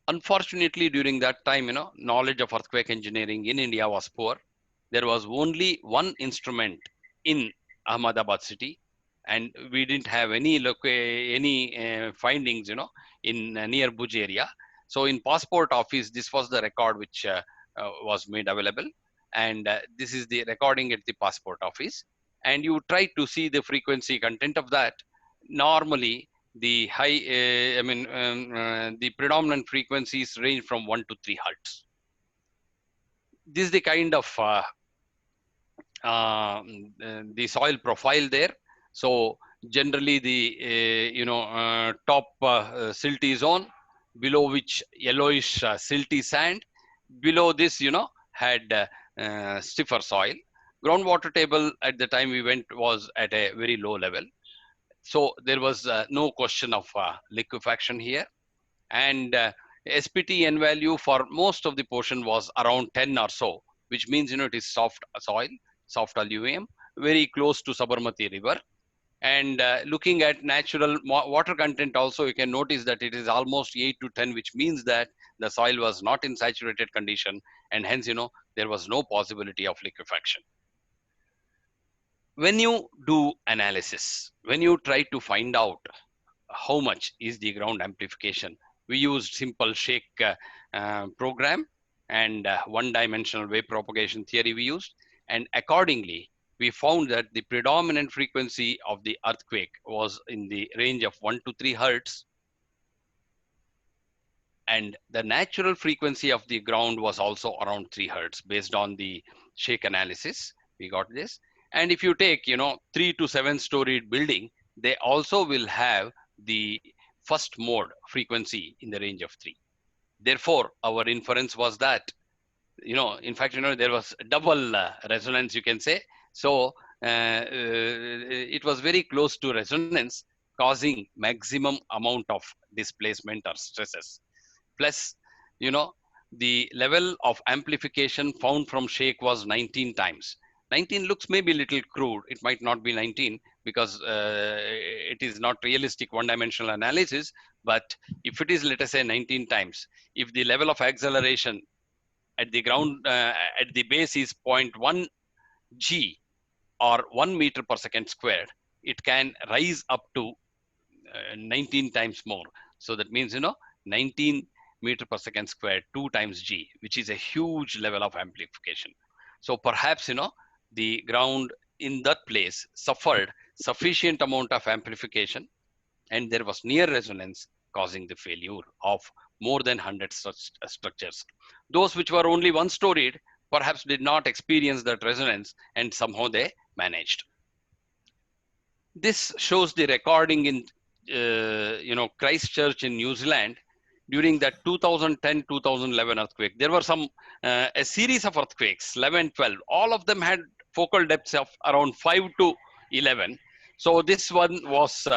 Unfortunately, during that time, knowledge of earthquake engineering in India was poor. There was only one instrument in Ahmedabad city, and we didn't have any findings, in near Bhuj area. So in passport office, this was the record which was made available, and this is the recording at the passport office. And you try to see the frequency content of that. Normally, the the predominant frequencies range from 1 to 3 hertz. this is the kind of the soil profile there. So generally the top silty zone, below which yellowish silty sand, below this had stiffer soil. Groundwater table at the time we went was at a very low level, so there was no question of liquefaction here. And SPT N value for most of the portion was around 10 or so, which means it is soft soil, soft alluvium, very close to Sabarmati river. And looking at natural water content also, you can notice that it is almost 8 to 10, which means that the soil was not in saturated condition, and hence there was no possibility of liquefaction. When you do analysis, when you try to find out how much is the ground amplification, we used simple shake program and one-dimensional wave propagation theory we used, and accordingly we found that the predominant frequency of the earthquake was in the range of 1 to 3 hertz, and the natural frequency of the ground was also around 3 hertz. Based on the shake analysis, we got this. And if you take 3 to 7 storied building, they also will have the first mode frequency in the range of 3. Therefore, our inference was that, in fact, there was double resonance, you can say. So it was very close to resonance, causing maximum amount of displacement or stresses. Plus, the level of amplification found from shake was 19 times. 19 looks maybe a little crude. It might not be 19 because it is not realistic one-dimensional analysis. But if it is, let us say, 19 times, if the level of acceleration at the ground, at the base is 0.1 g or 1 meter per second squared, it can rise up to 19 times more. So that means, 19 meter per second squared, 2 times g, which is a huge level of amplification. So perhaps, the ground in that place suffered sufficient amount of amplification, and there was near resonance causing the failure of more than 100 such structures. Those which were only one storied perhaps did not experience that resonance, and somehow they managed. This shows the recording in Christchurch in New Zealand during that 2010-2011 earthquake. There were a series of earthquakes, 11, 12. All of them had focal depths of around 5 to 11. So this one was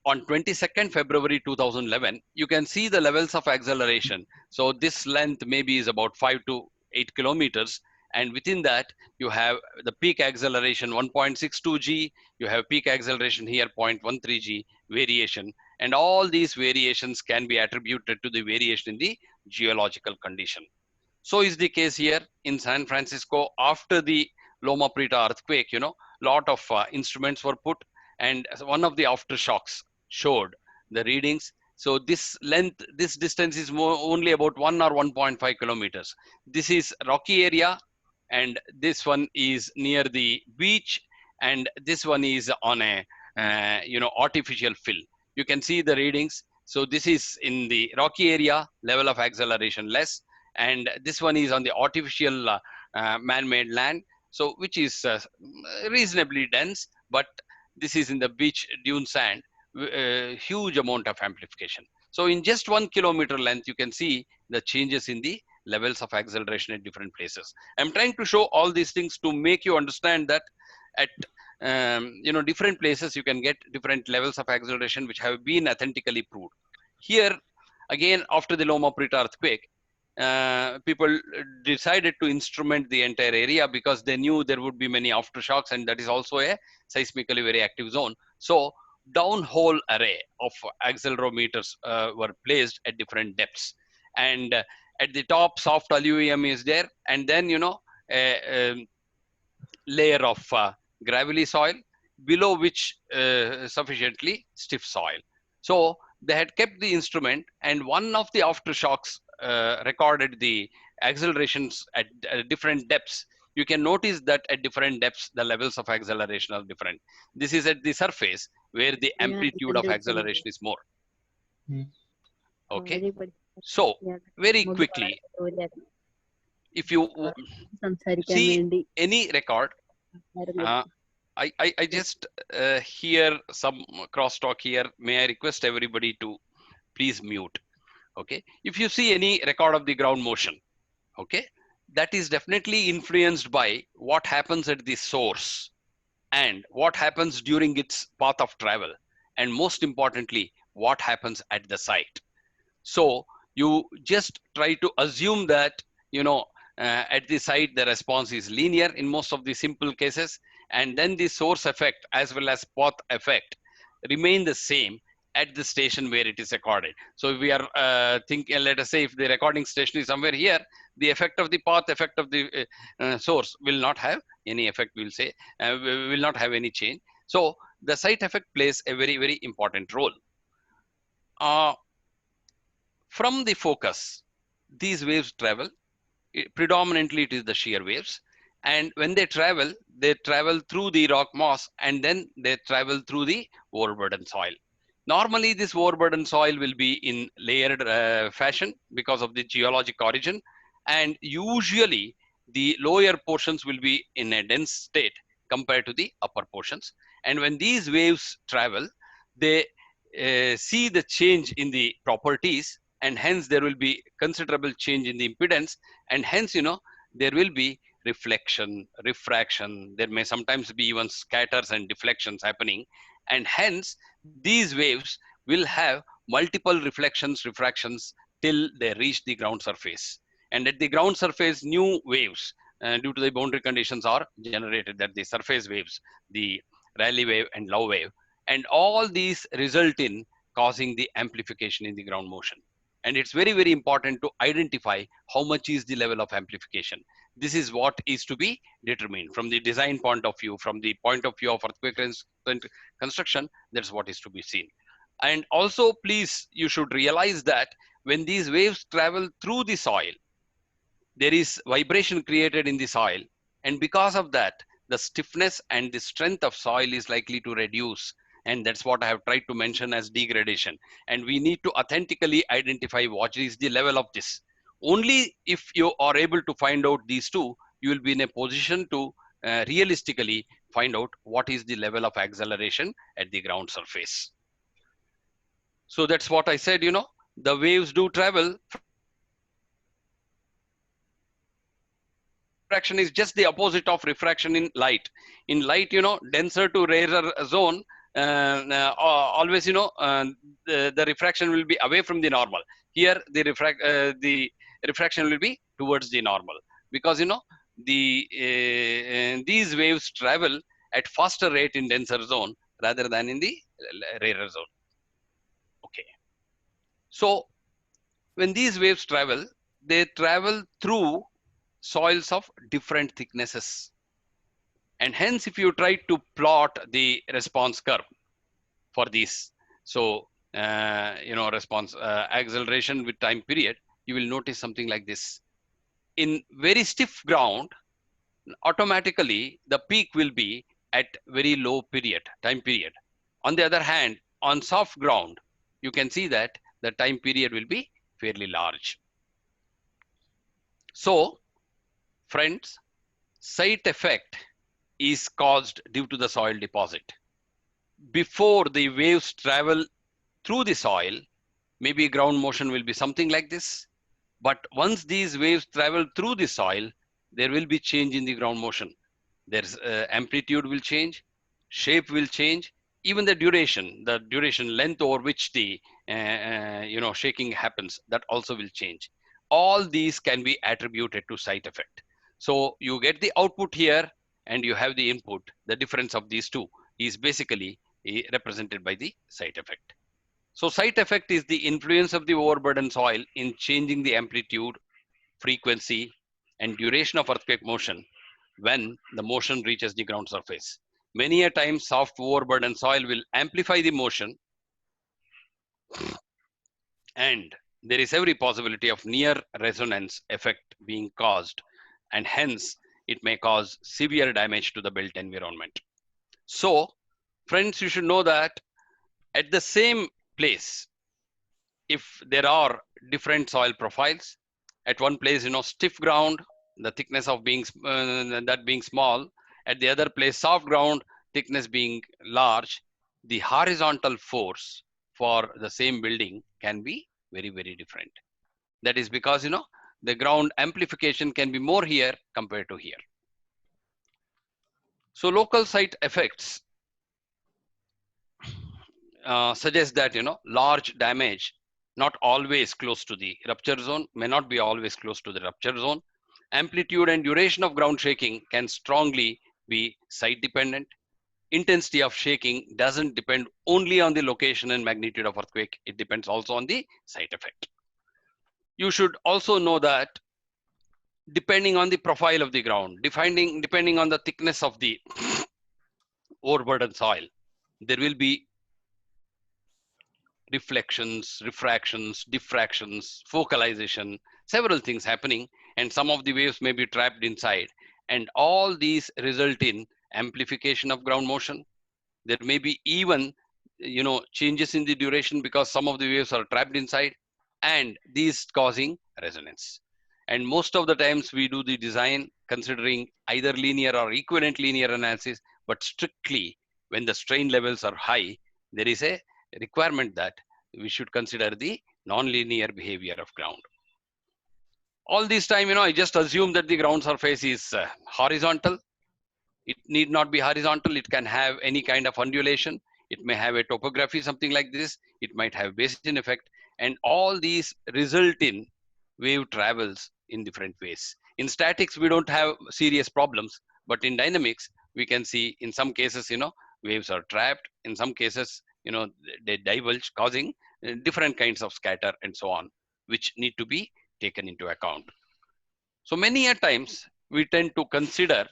on 22nd February 2011. You can see the levels of acceleration. So this length maybe is about 5 to 8 kilometers. And within that, you have the peak acceleration 1.62 g. You have peak acceleration here 0.13 g variation. And all these variations can be attributed to the variation in the geological condition. So is the case here in San Francisco. After the Loma Prieta earthquake, lot of instruments were put, and one of the aftershocks showed the readings. So this length, this distance is only about 1 or 1.5 kilometers. This is rocky area, and this one is near the beach, and this one is on a artificial fill. You can see the readings. So this is in the rocky area, level of acceleration less, and this one is on the artificial man-made land, so which is reasonably dense, but this is in the beach dune sand, huge amount of amplification. So in just 1 kilometer length, you can see the changes in the levels of acceleration at different places. I'm trying to show all these things to make you understand that at different places you can get different levels of acceleration which have been authentically proved. Here again, after the Loma Prieta earthquake, people decided to instrument the entire area because they knew there would be many aftershocks, and that is also a seismically very active zone. So downhole array of accelerometers were placed at different depths, and at the top soft alluvium is there, and then a layer of gravelly soil, below which sufficiently stiff soil. So they had kept the instrument, and one of the aftershocks recorded the accelerations at different depths. You can notice that at different depths, the levels of acceleration are different. This is at the surface where the amplitude of acceleration is more. Okay. So very quickly, if you സംസാരിക്കാൻ see വേണ്ടി any record, I just hear some crosstalk here. May I request everybody to please mute? Okay. If you see any record of the ground motion, okay, that is definitely influenced by what happens at the source and what happens during its path of travel, and most importantly, what happens at the site. So you just try to assume that, you know, at the site the response is linear in most of the simple cases, and then the source effect as well as path effect remain the same at the station where it is recorded. So if we are thinking, let us say if the recording station is somewhere here, the effect of the path, effect of the source will not have any effect, we'll say, will not have any change. So the site effect plays a very, very important role. From the focus, these waves travel. Predominantly it is the shear waves, and when they travel through the rock mass, and then they travel through the overburdened soil. Normally this overburdened soil will be in layered fashion because of the geologic origin, and usually the lower portions will be in a dense state compared to the upper portions. And when these waves travel, they see the change in the properties, and hence there will be considerable change in the impedance, and hence, you know, there will be reflection, refraction, there may sometimes be even scatters and deflections happening, and hence these waves will have multiple reflections, refractions till they reach the ground surface. And at the ground surface, new waves due to the boundary conditions are generated, that the surface waves, the Rayleigh wave and Love wave, and all these result in causing the amplification in the ground motion. And it's very, very important to identify how much is the level of amplification. This is what is to be determined from the design point of view, from the point of view of earthquake construction. That's what is to be seen. And also, please, you should realize that when these waves travel through the soil, there is vibration created in the soil, and because of that, the stiffness and the strength of soil is likely to reduce. And that's what I have tried to mention as degradation. And we need to authentically identify what is the level of this. Only if you are able to find out these two, you will be in a position to realistically find out what is the level of acceleration at the ground surface. So that's what I said, you know, the waves do travel. Refraction is just the opposite of refraction in light. In light, you know, denser to rarer zone, always, you know, the refraction will be away from the normal. Here the refraction will be towards the normal, because, you know, these waves travel at faster rate in denser zone rather than in the rarer zone. Okay, so when these waves travel, they travel through soils of different thicknesses, and hence if you try to plot the response curve for these, so you know, response acceleration with time period, you will notice something like this. In very stiff ground, automatically the peak will be at very low time period. On the other hand, on soft ground, you can see that the time period will be fairly large. So friends, site effect is caused due to the soil deposit. Before the waves travel through the soil, maybe ground motion will be something like this. But once these waves travel through the soil, there will be change in the ground motion. There's amplitude will change, shape will change, even the duration length over which the you know, shaking happens, that also will change. All these can be attributed to site effect. So you get the output here and you have the input. The difference of these two is basically represented by the site effect. So site effect is the influence of the overburdened soil in changing the amplitude, frequency, and duration of earthquake motion when the motion reaches the ground surface. Many a time, soft overburdened soil will amplify the motion, and there is every possibility of near resonance effect being caused, and hence it may cause severe damage to the built environment. So friends, you should know that at the same place, if there are different soil profiles, at one place, you know, stiff ground, the thickness of being that being small, at the other place soft ground thickness being large, the horizontal force for the same building can be very, very different. That is because, you know, the ground amplification can be more here compared to here. So local site effects suggest that, you know, large damage not always close to the rupture zone, may not be always close to the rupture zone. Amplitude and duration of ground shaking can strongly be site dependent. Intensity of shaking doesn't depend only on the location and magnitude of earthquake. It depends also on the site effect. You should also know that depending on the profile of the ground, depending on the thickness of the overburdened soil, there will be reflections, refractions, diffractions, focalization, several things happening, and some of the waves may be trapped inside. And all these result in amplification of ground motion. There may be even, you know, changes in the duration because some of the waves are trapped inside, and these causing resonance. And most of the times we do the design considering either linear or equivalent linear analysis, but strictly when the strain levels are high, there is a requirement that we should consider the non-linear behavior of ground. All this time, you know, I just assume that the ground surface is horizontal. It need not be horizontal. It can have any kind of undulation. It may have a topography, something like this. It might have basin effect. And all these result in wave travels in different ways. In statics, we don't have serious problems, but in dynamics, we can see in some cases, you know, waves are trapped. In some cases, you know, they divulge, causing different kinds of scatter and so on, which need to be taken into account. So many a times we tend to consider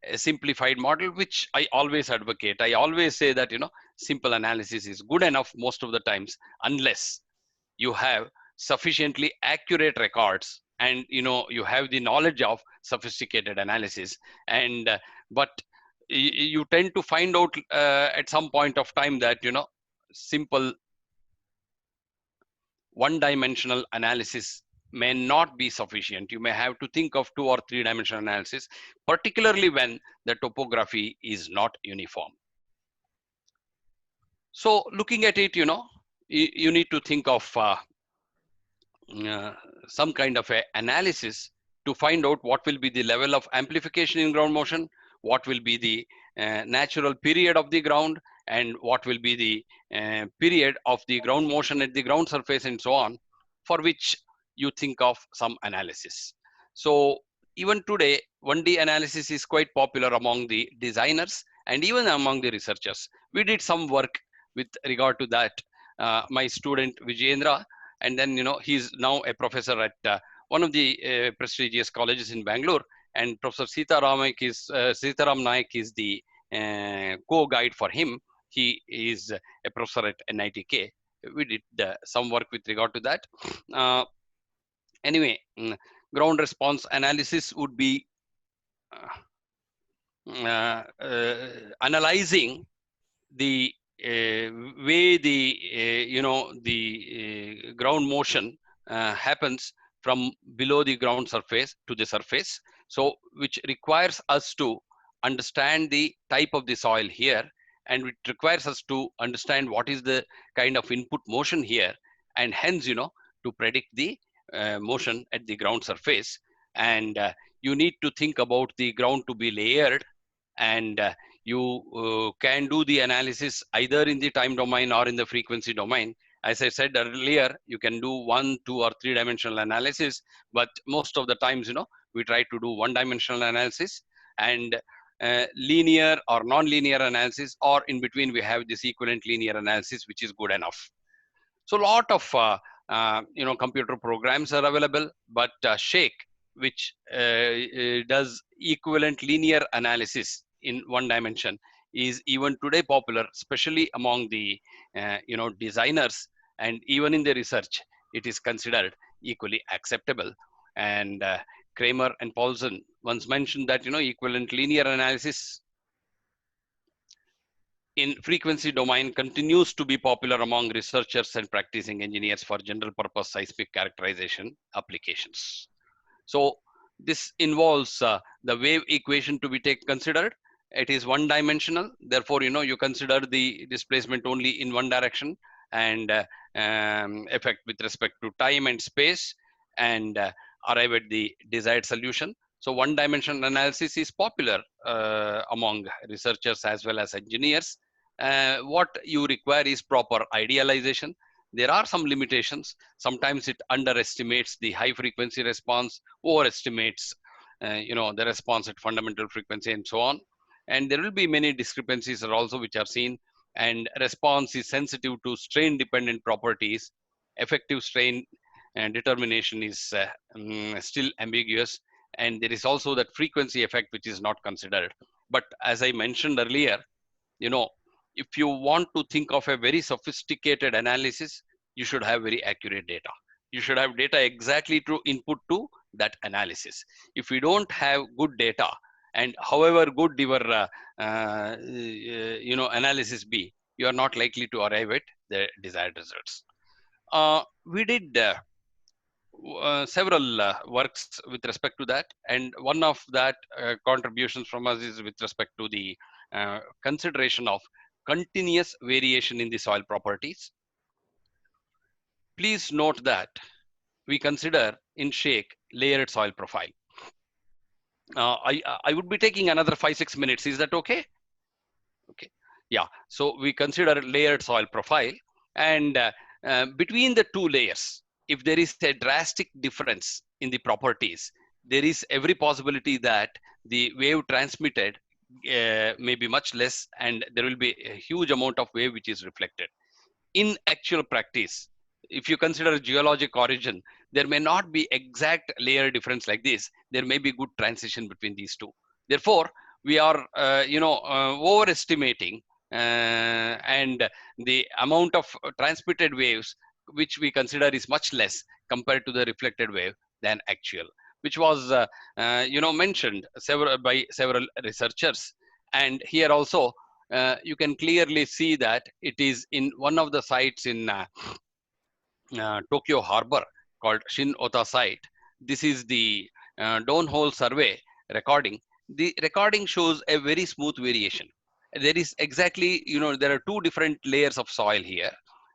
a simplified model, which I always advocate. I always say that, you know, simple analysis is good enough most of the times, unless you have sufficiently accurate records and, you know, you have the knowledge of sophisticated analysis. And but you tend to find out at some point of time that, you know, simple one-dimensional analysis may not be sufficient. You may have to think of 2 or 3 dimensional analysis, particularly when the topography is not uniform. So looking at it, you know, you need to think of some kind of a analysis to find out what will be the level of amplification in ground motion, what will be the natural period of the ground, and what will be the period of the ground motion at the ground surface and so on, for which you think of some analysis. So even today, 1D analysis is quite popular among the designers and even among the researchers. We did some work with regard to that. My student Vijayendra, and then, you know, he's now a professor at one of the prestigious colleges in Bangalore, and Professor Sitaram Naik is the co-guide for him. He is a professor at NITK. We did some work with regard to that. Anyway, ground response analysis would be analyzing the way the you know, the ground motion happens from below the ground surface to the surface. So which requires us to understand the type of the soil here, and it requires us to understand what is the kind of input motion here, and hence, you know, to predict the motion at the ground surface. And you need to think about the ground to be layered, and you can do the analysis either in the time domain or in the frequency domain. As I said earlier, you can do 1, 2, or 3 dimensional analysis, but most of the times, you know, we try to do 1 dimensional analysis, and linear or non-linear analysis, or in between we have this equivalent linear analysis, which is good enough. So a lot of you know, computer programs are available, but Shake, which does equivalent linear analysis in 1 dimension, is even today popular, especially among the you know, designers, and even in the research it is considered equally acceptable. And Kramer and Paulson once mentioned that, you know, equivalent linear analysis in frequency domain continues to be popular among researchers and practicing engineers for general purpose seismic characterization applications. So This involves the wave equation to be considered. It is one dimensional. Therefore, you consider the displacement only in one direction and effect with respect to time and space, and arrive at the desired solution. So one dimensional analysis is popular among researchers as well as engineers. What you require is proper idealization. There are some limitations. Sometimes it underestimates the high frequency response, overestimates the response at fundamental frequency, and so on. And there will be many discrepancies also which are seen, and response is sensitive to strain dependent properties. Effective strain determination is still ambiguous, and there is also that frequency effect which is not considered. But as I mentioned earlier, if you want to think of a very sophisticated analysis, you should have very accurate data. You should have data exactly to input to that analysis. If you don't have good data, and however good your analysis be, you are not likely to arrive at the desired results. We did several works with respect to that, and one of that contributions from us is with respect to the consideration of continuous variation in the soil properties. Please note that we consider in Shake layered soil profile. I would be taking another 5-6 minutes. Is that okay? Okay. Yeah. So we consider layered soil profile, and between the two layers, if there is a drastic difference in the properties, there is every possibility that the wave transmitted may be much less, and there will be a huge amount of wave which is reflected. In actual practice, if you consider geologic origin, there may not be exact layer difference like this. There may be good transition between these two. Therefore, we are overestimating and the amount of transmitted waves which we consider is much less compared to the reflected wave than actual, which was mentioned by several researchers. And here also you can clearly see that it is in one of the sites in Tokyo Harbor called Shin Ota site. This is the downhole survey recording. The recording shows a very smooth variation. There is exactly, there are two different layers of soil here.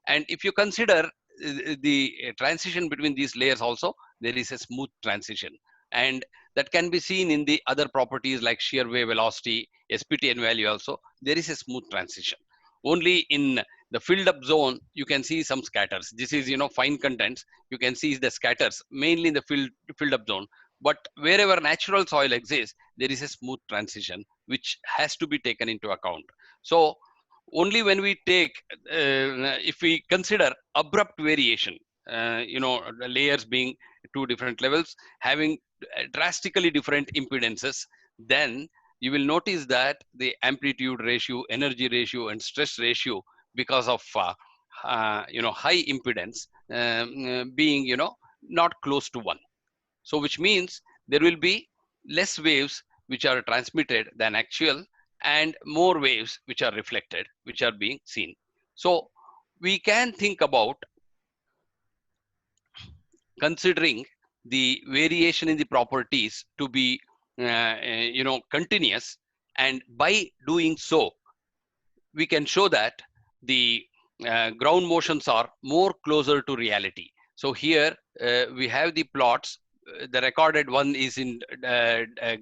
And if you consider the transition between these layers also, there is a smooth transition. And that can be seen in the other properties like shear wave velocity, SPTN value also. There is a smooth transition. Only in the filled up zone, you can see some scatters. This is, fine contents. You can see the scatters mainly in the filled up zone. But wherever natural soil exists, there is a smooth transition, which has to be taken into account. So only when we take, if we consider abrupt variation, the layers being two different levels, having drastically different impedances, then you will notice that the amplitude ratio, energy ratio, and stress ratio, because of high impedance being not close to 1. So which means there will be less waves which are transmitted than actual, and more waves which are reflected, which are being seen. So we can think about considering the variation in the properties to be continuous, and by doing so we can show that the ground motions are more closer to reality. So here we have the plots. The recorded one is in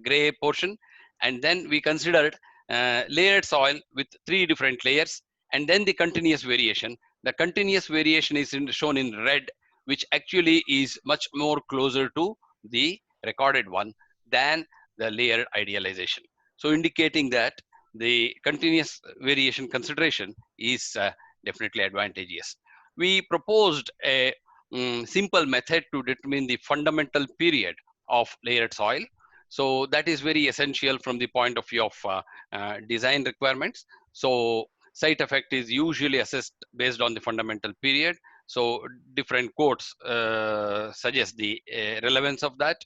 gray portion, and then we considered layered soil with 3 different layers, and then the continuous variation. The continuous variation is shown in red, which actually is much more closer to the recorded one than the layered idealization. So indicating that the continuous variation consideration is definitely advantageous. We proposed a simple method to determine the fundamental period of layered soil. So that is very essential from the point of view of design requirements. So site effect is usually assessed based on the fundamental period. So different quotes suggest the relevance of that.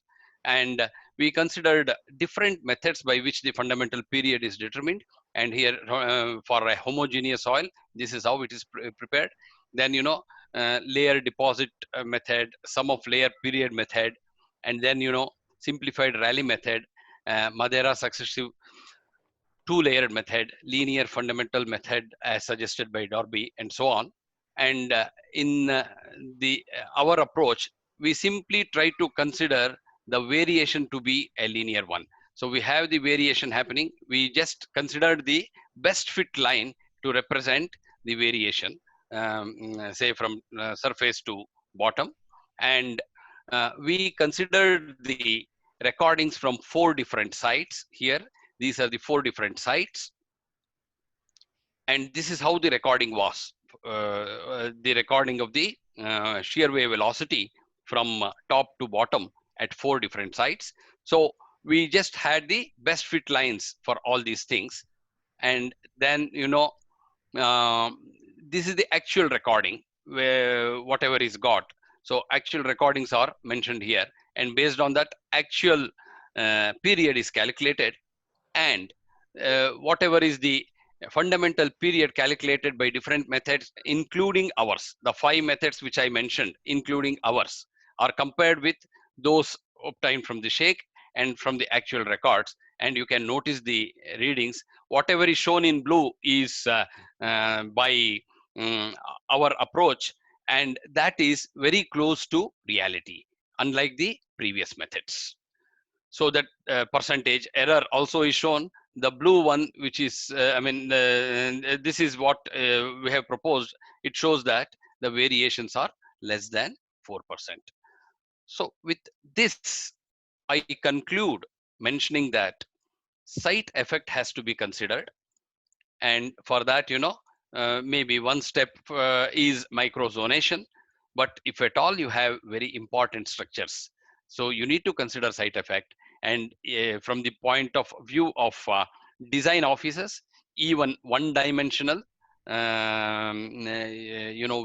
And we considered different methods by which the fundamental period is determined. And here for a homogeneous soil, this is how it is prepared. Then, layer deposit method, sum of layer period method, and then, simplified Rayleigh method, Madeira successive two-layered method, linear fundamental method as suggested by Darby, and so on. And in our approach, we simply try to consider the variation to be a linear one. So we have the variation happening. We just considered the best fit line to represent the variation, say from surface to bottom. And we considered the recordings from 4 different sites here. These are the 4 different sites. And this is how the recording was. The recording of the shear wave velocity from top to bottom at 4 different sites. So we just had the best fit lines for all these things. And then, this is the actual recording where whatever is got. So actual recordings are mentioned here. And based on that, actual period is calculated. And whatever is the fundamental period calculated by different methods, including ours, the 5 methods which I mentioned, including ours, are compared with those obtained from the Sheikh and from the actual records. And you can notice the readings. Whatever is shown in blue is by our approach, and that is very close to reality, unlike the previous methods. So that percentage error also is shown. The blue one, which is, this is what we have proposed. It shows that the variations are less than 4%. So with this, I conclude mentioning that site effect has to be considered. And for that, maybe one step is microzonation. But if at all you have very important structures, so you need to consider site effect. And from the point of view of design offices, even one-dimensional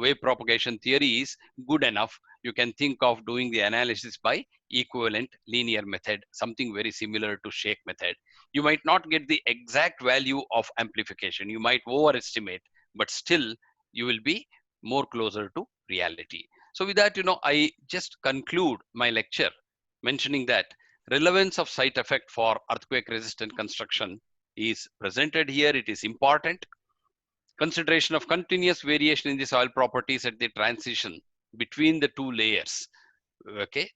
wave propagation theory is good enough. You can think of doing the analysis by equivalent linear method, something very similar to Sheikh method. You might not get the exact value of amplification. You might overestimate, but still you will be more closer to reality. So with that, I just conclude my lecture mentioning that relevance of site effect for earthquake resistant construction is presented here. It is important. Consideration of continuous variation in the soil properties at the transition between the 2 layers, okay,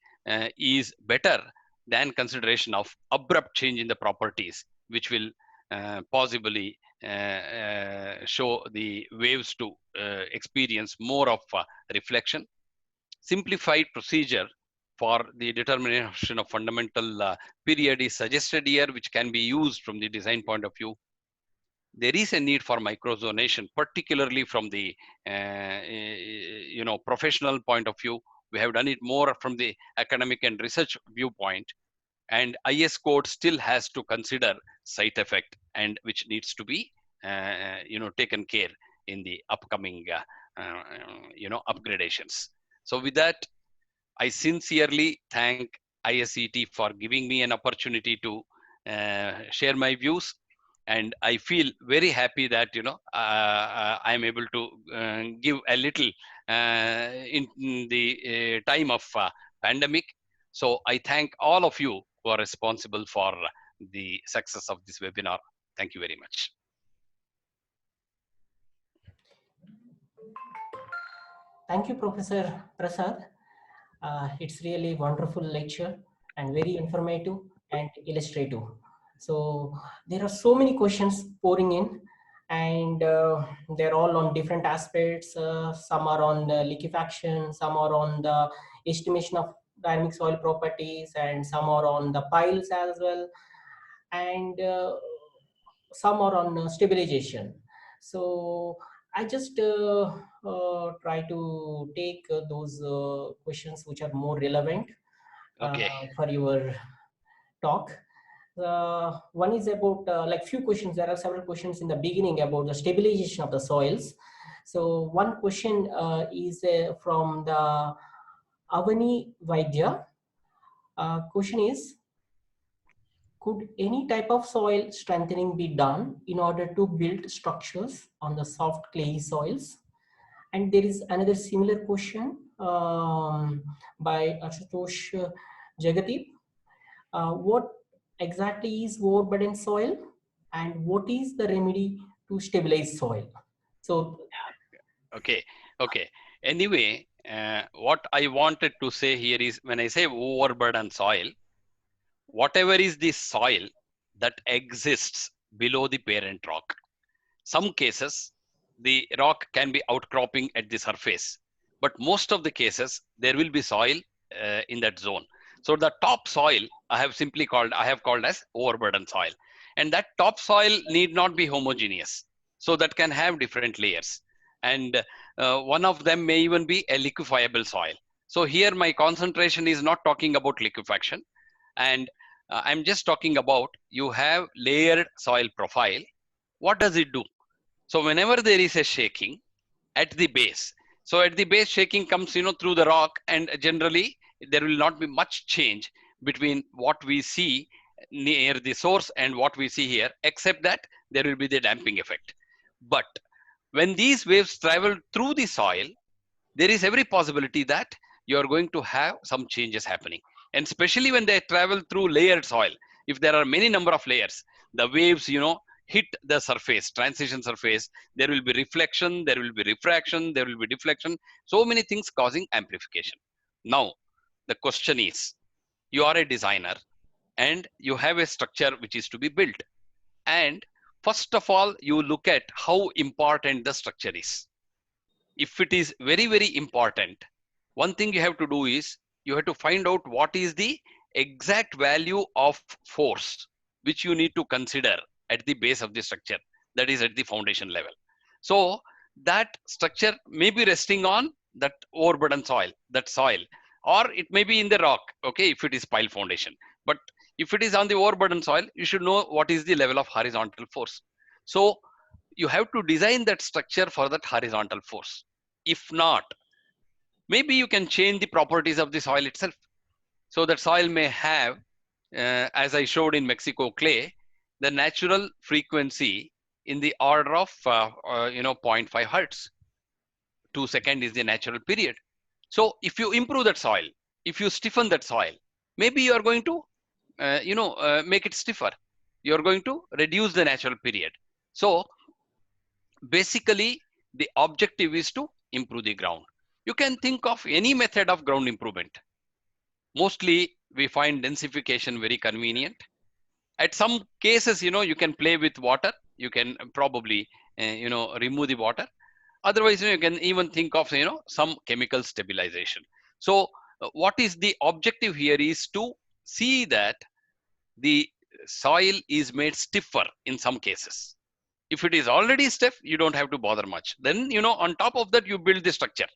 is better than consideration of abrupt change in the properties, which will possibly show the waves to experience more of reflection. Simplified procedure for the determination of fundamental period is suggested here, which can be used from the design point of view. There is a need for microzonation, particularly from the professional point of view. We have done it more from the academic and research viewpoint, and IS code still has to consider site effect, and which needs to be taken care in the upcoming upgradations. So with that, I sincerely thank ISET for giving me an opportunity to share my views. And I feel very happy that I'm able to give a little in the time of pandemic. So I thank all of you who are responsible for the success of this webinar. Thank you very much. Thank you, Professor Prasad. It's really wonderful lecture and very informative and illustrative. So there are so many questions pouring in, and they're all on different aspects. Some are on the liquefaction, some are on the estimation of dynamic soil properties, and some are on the piles as well, and some are on stabilization. So I just try to take those questions which are more relevant for your talk. One is about like few questions. There are several questions in the beginning about the stabilization of the soils. So one question is from the Avani Vaidya. Question is, could any type of soil strengthening be done in order to build structures on the soft clay soils? And there is another similar question by Ashutosh Jagati. what exactly is overburdened soil and what is the remedy to stabilize soil. So Okay, okay. Anyway, what I wanted to say here is when I say overburden soil, whatever is the soil that exists below the parent rock. Some cases, the rock can be outcropping at the surface, but most of the cases, there will be soil in that zone. So the top soil, I have called as overburden soil. And that top soil need not be homogeneous. So that can have different layers. And one of them may even be a liquefiable soil. So here my concentration is not talking about liquefaction. And I'm just talking about you have layered soil profile. What does it do? So whenever there is a shaking at the base, so at the base shaking comes, through the rock, and generally there will not be much change between what we see near the source and what we see here, except that there will be the damping effect. But when these waves travel through the soil, there is every possibility that you are going to have some changes happening. And especially when they travel through layered soil, if there are many number of layers, the waves, hit the surface, transition surface, there will be reflection, there will be refraction, there will be deflection, so many things causing amplification. Now, the question is, you are a designer and you have a structure which is to be built. And first of all, you look at how important the structure is. If it is very, very important, one thing you have to do is you have to find out what is the exact value of force which you need to consider at the base of the structure, that is at the foundation level. So that structure may be resting on that overburden soil, or it may be in the rock, okay, if it is pile foundation. But if it is on the overburden soil, you should know what is the level of horizontal force. So you have to design that structure for that horizontal force. If not, maybe you can change the properties of the soil itself. So that soil may have, as I showed in Mexico clay, the natural frequency in the order of 0.5 hertz. 2 seconds is the natural period. So if you improve that soil, if you stiffen that soil, maybe you are going to make it stiffer. You're going to reduce the natural period. So basically, the objective is to improve the ground. You can think of any method of ground improvement. Mostly, we find densification very convenient. At some cases, you can play with water. You can probably, remove the water. Otherwise, you can even think of, some chemical stabilization. So what is the objective here is to see that the soil is made stiffer in some cases. If it is already stiff, you don't have to bother much. Then, on top of that, you build the structure.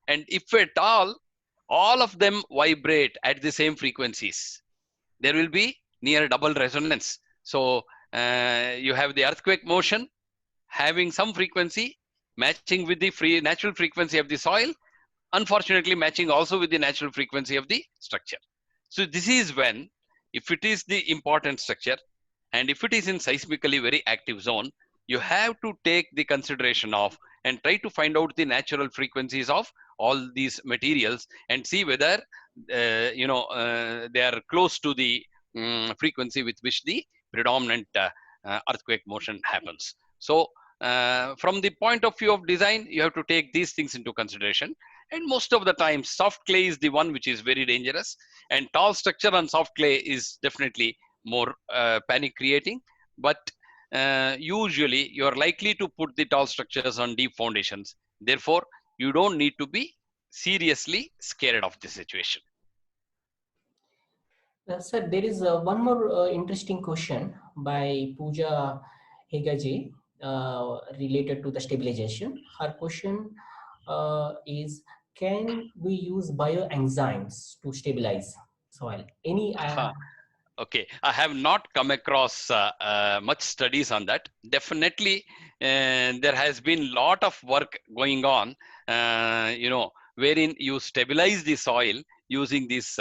And if at all of them vibrate at the same frequencies, there will be near double resonance. So you have the earthquake motion having some frequency matching with the natural frequency of the soil, unfortunately matching also with the natural frequency of the structure. So this is when, if it is the important structure, and if it is in seismically very active zone, you have to take the consideration of and try to find out the natural frequencies of all these materials and see whether they are close to the frequency with which the predominant earthquake motion happens. So from the point of view of design, you have to take these things into consideration. And most of the time, soft clay is the one which is very dangerous, and tall structure on soft clay is definitely more panic creating. But usually you are likely to put the tall structures on deep foundations. Therefore, you don't need to be seriously scared of the situation. Sir, there is one more interesting question by Pooja Hegaje related to the stabilization. Her question is, can we use bioenzymes to stabilize soil? Any Okay, I have not come across much studies on that. Definitely, there has been a lot of work going on, wherein you stabilize the soil using these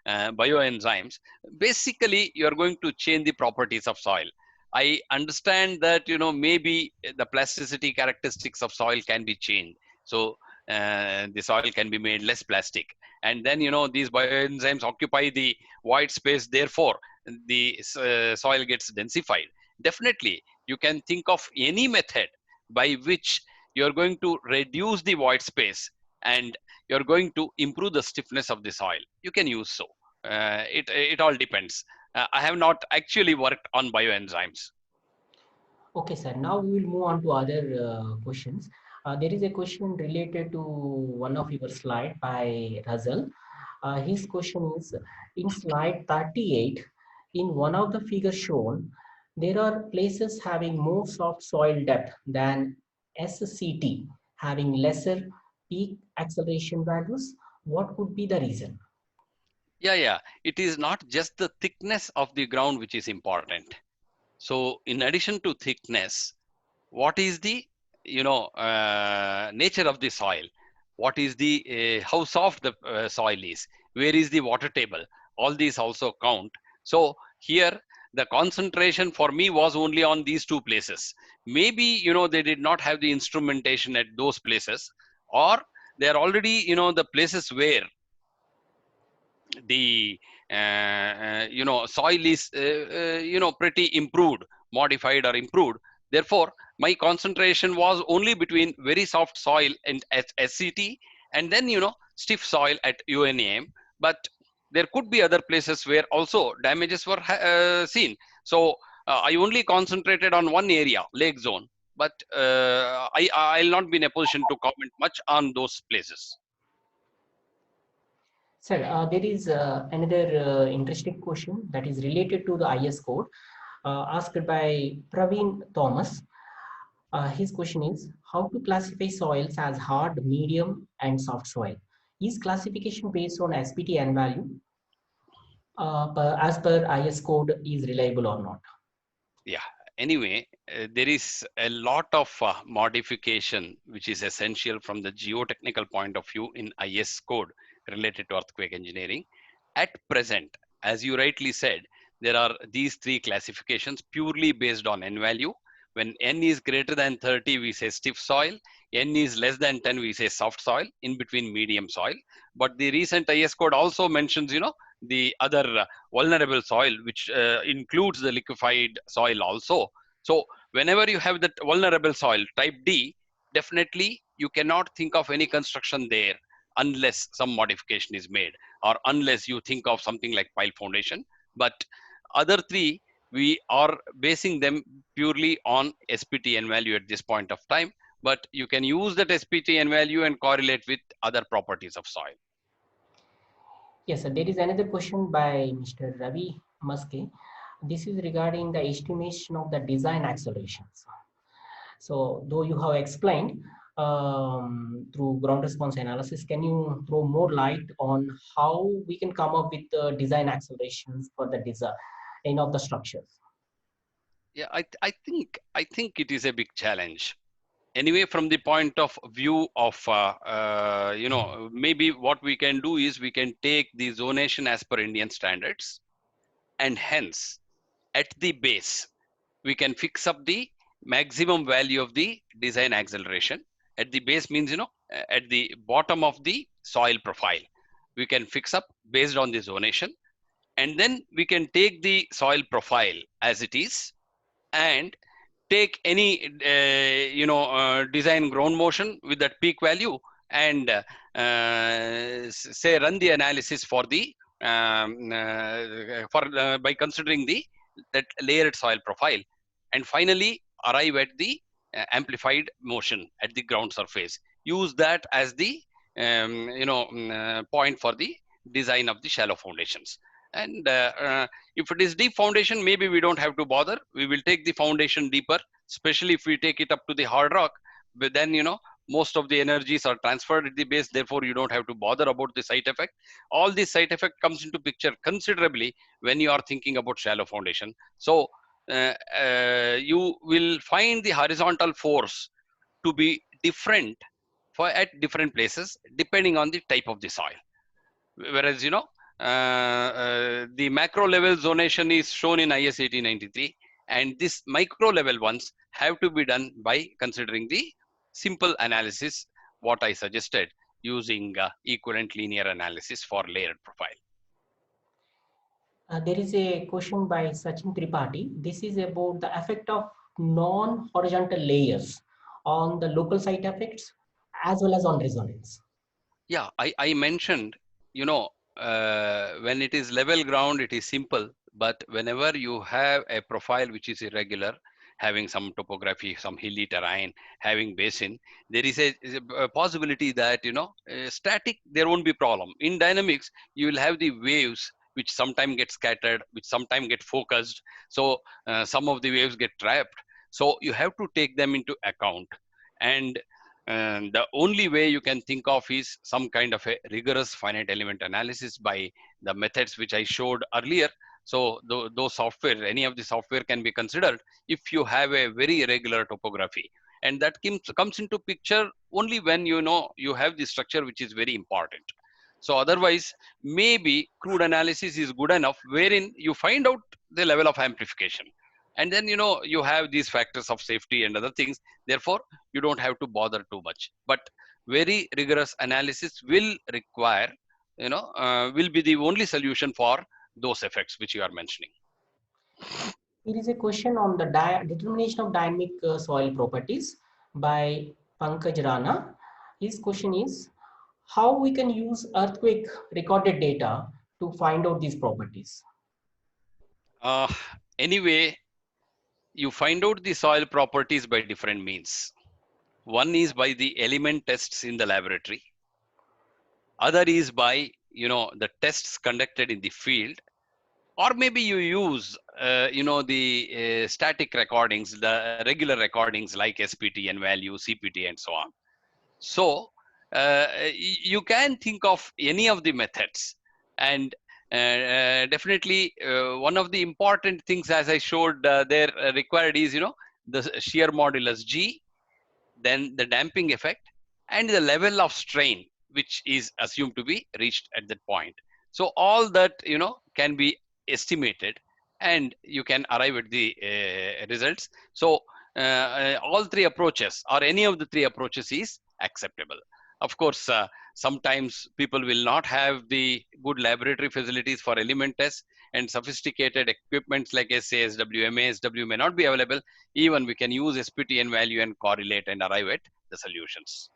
bioenzymes. Basically, you're going to change the properties of soil. I understand that, maybe the plasticity characteristics of soil can be changed. So the soil can be made less plastic. And then, these bioenzymes occupy the void space. Therefore, the soil gets densified. Definitely, you can think of any method by which you're going to reduce the void space and you're going to improve the stiffness of the soil. You can use so. It all depends. I have not actually worked on bioenzymes. Okay, sir. Now we will move on to other questions. There is a question related to one of your slide by Razal. His question is, in slide 38, in one of the figures shown, there are places having more soft soil depth than SCT, having lesser peak acceleration values. What would be the reason? Yeah. It is not just the thickness of the ground which is important. So in addition to thickness, what is the nature of the soil? What is the how soft the soil is? Where is the water table? All these also count. So here the concentration for me was only on these two places. Maybe they did not have the instrumentation at those places, or they are already the places where the soil is pretty improved, modified or improved. Therefore my concentration was only between very soft soil and at SCT, and then stiff soil at UNAM. But there could be other places where also damages were seen. So I only concentrated on one area, lake zone, but I'll not be in a position to comment much on those places. Sir, there is another interesting question that is related to the IS code asked by Praveen Thomas. His question is, how to classify soils as hard, medium, and soft soil? Is classification based on SPT N value as per IS code is reliable or not? Yeah. Anyway, there is a lot of modification which is essential from the geotechnical point of view in IS code related to earthquake engineering. At present, as you rightly said, there are these three classifications purely based on N value. When N is greater than 30, we say stiff soil. N is less than 10, we say soft soil, in between medium soil. But the recent IS code also mentions, the other vulnerable soil, which includes the liquefied soil also. So whenever you have that vulnerable soil, type D, definitely you cannot think of any construction there unless some modification is made, or unless you think of something like pile foundation. But other three, we are basing them purely on SPT N value at this point of time. But you can use that SPT N value and correlate with other properties of soil. Yes, sir. There is another question by Mr. Ravi Maske. This is regarding the estimation of the design accelerations. So, though you have explained through ground response analysis, can you throw more light on how we can come up with the design accelerations for the design of the structures? Yeah, I think it is a big challenge. Anyway, from the point of view of maybe what we can do is we can take the zonation as per Indian standards, and hence at the base we can fix up the maximum value of the design acceleration. At the base means at the bottom of the soil profile we can fix up based on the zonation, and then we can take the soil profile as it is and take any design ground motion with that peak value, and say run the analysis for the by considering that layered soil profile, and finally arrive at the amplified motion at the ground surface. Use that as the point for the design of the shallow foundations. And if it is deep foundation, maybe we don't have to bother. We will take the foundation deeper, especially if we take it up to the hard rock. But then, most of the energies are transferred at the base. Therefore, you don't have to bother about the site effect. All this site effect comes into picture considerably when you are thinking about shallow foundation. So you will find the horizontal force to be different at different places depending on the type of the soil. Whereas, the macro level zonation is shown in IS 1893, and this micro level ones have to be done by considering the simple analysis what I suggested using equivalent linear analysis for layered profile. There is a question by Sachin Tripathi. This is about the effect of non-horizontal layers on the local site effects as well as on resonance. Yeah, I mentioned, when it is level ground, it is simple. But whenever you have a profile which is irregular, having some topography, some hilly terrain, having basin, there is a possibility that, static, there won't be problem. In dynamics, you will have the waves which sometimes get scattered, which sometimes get focused. So some of the waves get trapped. So you have to take them into account. And the only way you can think of is some kind of a rigorous finite element analysis by the methods which I showed earlier. So those software, any of the software can be considered if you have a very irregular topography. And that comes into picture only when you have the structure which is very important. So otherwise, maybe crude analysis is good enough wherein you find out the level of amplification. And then, you have these factors of safety and other things. Therefore, you don't have to bother too much. But very rigorous analysis will require, will be the only solution for those effects which you are mentioning. Here is a question on the determination of dynamic soil properties by Pankaj Rana. His question is, how we can use earthquake recorded data to find out these properties? Anyway, you find out the soil properties by different means. One is by the element tests in the laboratory. Other is by, the tests conducted in the field. Or maybe you use, the static recordings, the regular recordings like SPT and value, CPT, and so on. So you can think of any of the methods. And definitely one of the important things, as I showed there, required is, the shear modulus G, then the damping effect, and the level of strain, which is assumed to be reached at that point. So all that, can be estimated and you can arrive at the results. So all three approaches or any of the three approaches is acceptable. Of course, sometimes people will not have the good laboratory facilities for element tests, and sophisticated equipments like SASW, MASW may not be available. Even we can use SPT and value and correlate and arrive at the solutions.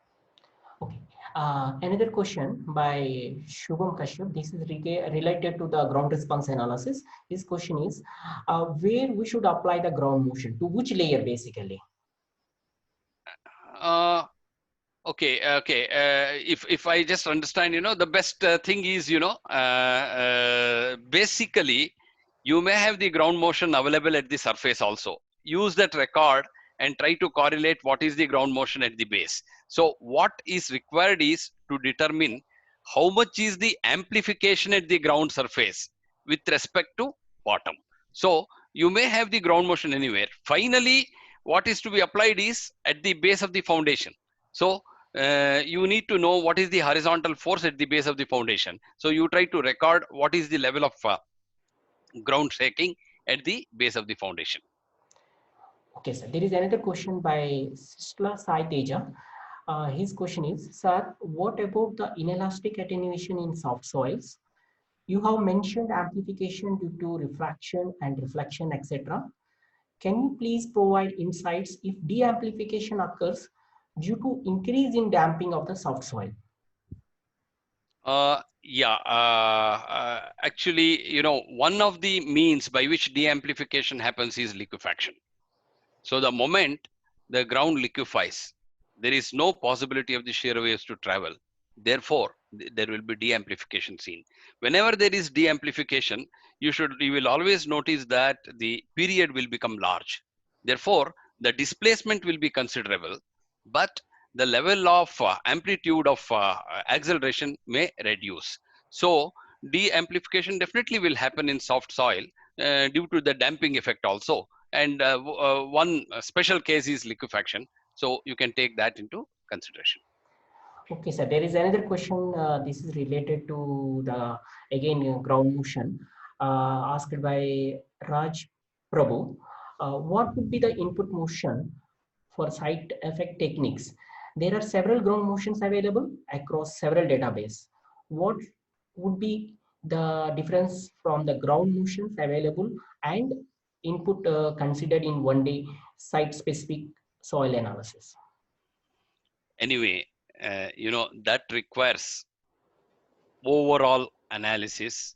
Okay. Another question by Shubham Kashyap. This is related to the ground response analysis. His question is, where we should apply the ground motion, to which layer basically? Okay. If I just understand, the best thing is, basically, you may have the ground motion available at the surface also. Use that record and try to correlate what is the ground motion at the base. So what is required is to determine how much is the amplification at the ground surface with respect to bottom. So you may have the ground motion anywhere. Finally, what is to be applied is at the base of the foundation. So you need to know what is the horizontal force at the base of the foundation. So you try to record what is the level of ground shaking at the base of the foundation. Okay, sir. There is another question by Sisla Sai Teja. His question is, sir, what about the inelastic attenuation in soft soils? You have mentioned amplification due to refraction and reflection, etc. Can you please provide insights if de-amplification occurs due to increase in damping of the soft soil? Actually, one of the means by which de-amplification happens is liquefaction. So the moment the ground liquefies, there is no possibility of the shear waves to travel. Therefore, there will be de-amplification seen. Whenever there is de-amplification, you will always notice that the period will become large. Therefore, the displacement will be considerable, but the level of amplitude of acceleration may reduce. So de-amplification definitely will happen in soft soil due to the damping effect also. And one special case is liquefaction. So you can take that into consideration. Okay, sir. There is another question. This is related to the, again, ground motion asked by Raj Prabhu. What would be the input motion for site effect techniques? There are several ground motions available across several databases. What would be the difference from the ground motions available and input considered in one-day site-specific soil analysis? Anyway, that requires overall analysis.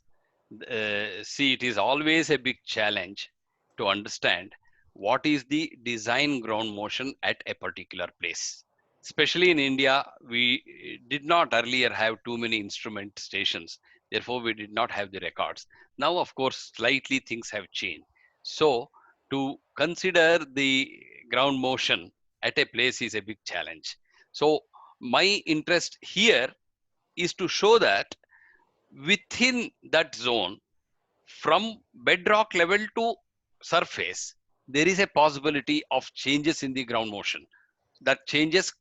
See, it is always a big challenge to understand what is the design ground motion at a particular place. Especially in India, we did not earlier have too many instrument stations. Therefore, we did not have the records. Now, of course, slightly things have changed. So, to consider the ground motion at a place is a big challenge. So, my interest here is to show that within that zone, from bedrock level to surface, there is a possibility of changes in the ground motion. That changes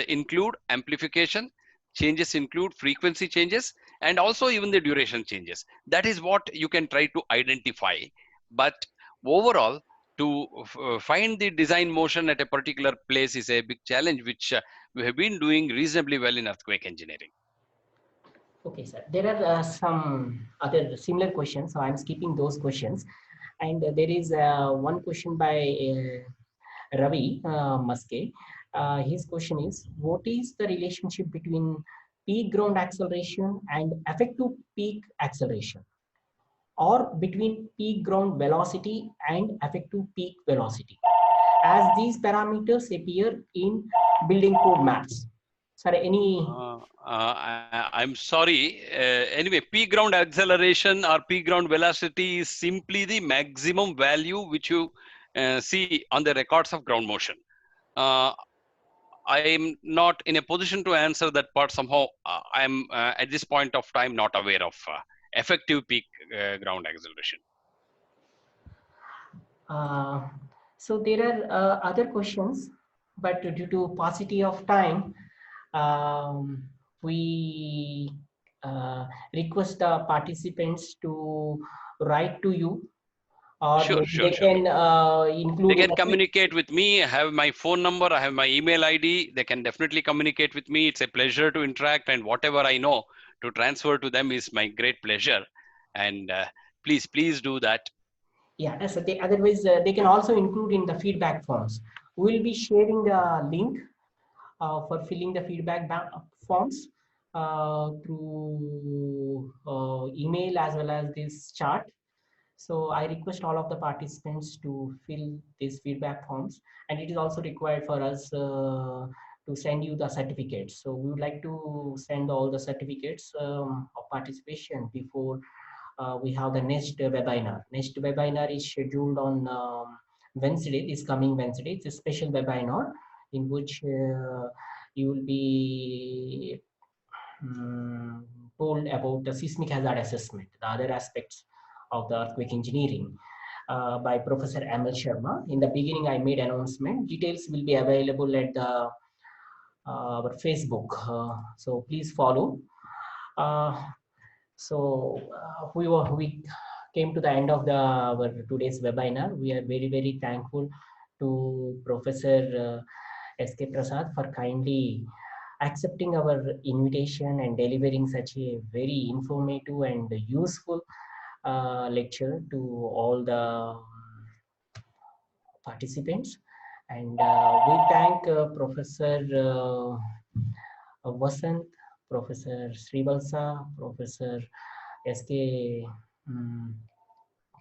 include amplification, changes include frequency changes, and also even the duration changes. That is what you can try to identify. But overall, to find the design motion at a particular place is a big challenge, which we have been doing reasonably well in earthquake engineering. Okay, sir. There are some other similar questions, so I'm skipping those questions. And there is one question by Ravi Maske. His question is, what is the relationship between peak ground acceleration and effective peak acceleration, or between peak ground velocity and effective peak velocity, as these parameters appear in building code maps? Sir, any? I'm sorry. Anyway, peak ground acceleration or peak ground velocity is simply the maximum value which you see on the records of ground motion. I am not in a position to answer that part. Somehow, I'm at this point of time not aware of effective peak ground acceleration. So there are other questions, but due to paucity of time, we request the participants to write to you, or Sure, maybe sure, they sure. can include. They can communicate with me. I have my phone number. I have my email ID. They can definitely communicate with me. It's a pleasure to interact, and whatever I know to transfer to them is my great pleasure. And please do that. Yeah, so otherwise they can also include in the feedback forms. We'll be sharing the link for filling the feedback forms through email as well as this chart. So I request all of the participants to fill these feedback forms, and it is also required for us to send you the certificates. So we would like to send all the certificates of participation before we have the next webinar. Next webinar is scheduled on Wednesday, this coming Wednesday. It's a special webinar in which you will be told about the seismic hazard assessment, the other aspects of the earthquake engineering by Professor Amal Sharma. In the beginning, I made announcement. Details will be available at the our Facebook. So please follow. We came to the end of our today's webinar. We are very thankful to Professor S.K. Prasad for kindly accepting our invitation and delivering such a very informative and useful lecture to all the participants. And we thank Professor Vasant, Professor Srivalsa, Professor S.K.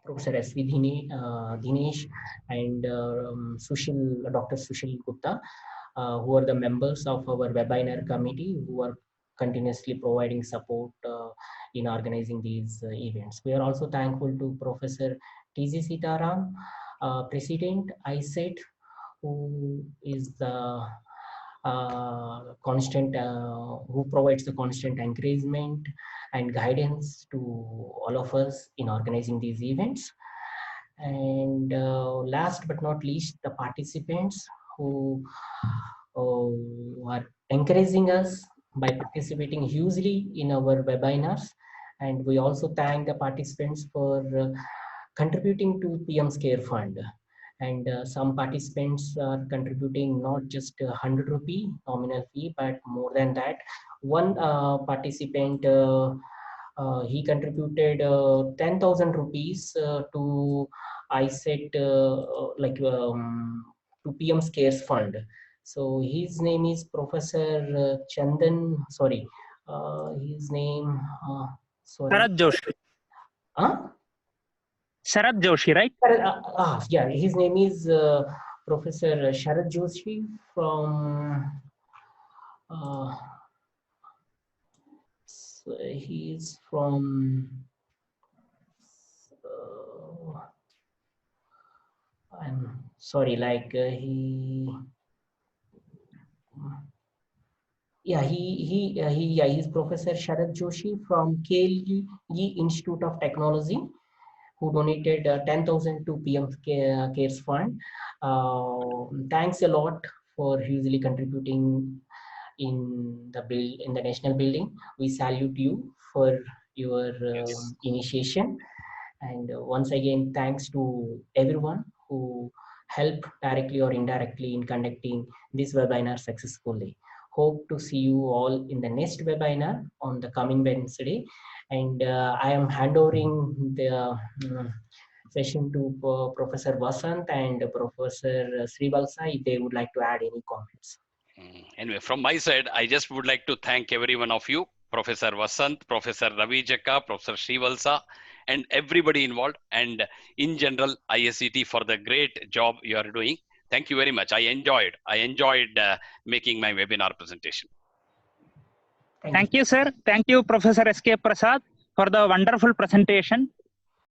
Professor S.V. Dinesh, and Dr. Sushil Gupta, who are the members of our webinar committee, who are continuously providing support in organizing these events. We are also thankful to Professor T.Z. Sitaram, President ISET, who is the who provides the constant encouragement and guidance to all of us in organizing these events. And last but not least, the participants who are encouraging us by participating hugely in our webinars. And we also thank the participants for contributing to PM's Care Fund. and some participants are contributing not just 100 rupee nominal fee, but more than that. One participant, he contributed 10,000 rupees to ISET, to PM's Cares Fund. So his name is Professor Chandan. Sorry, his name. Sorry. Sharad Joshi. Huh? Sharad Joshi, right? Yeah, his name is Professor Sharad Joshi from. So he's from. I'm sorry, like he. Yeah, he's Professor Sharad Joshi from KLE Institute of Technology, who donated 10,000 to PM Cares Fund. Thanks a lot for hugely contributing in the national building. We salute you for your initiation, and once again, thanks to everyone who helped directly or indirectly in conducting this webinar successfully. Hope to see you all in the next webinar on the coming Wednesday. And I am handovering the session to Professor Vasant and Professor Srivalsa if they would like to add any comments. Anyway, from my side, I just would like to thank every one of you, Professor Vasant, Professor Ravi Jekka, Professor Srivalsa, and everybody involved, and in general, ISET for the great job you are doing. Thank you very much. I enjoyed making my webinar presentation. Thank you, sir. Thank you, Professor S.K. Prasad, for the wonderful presentation.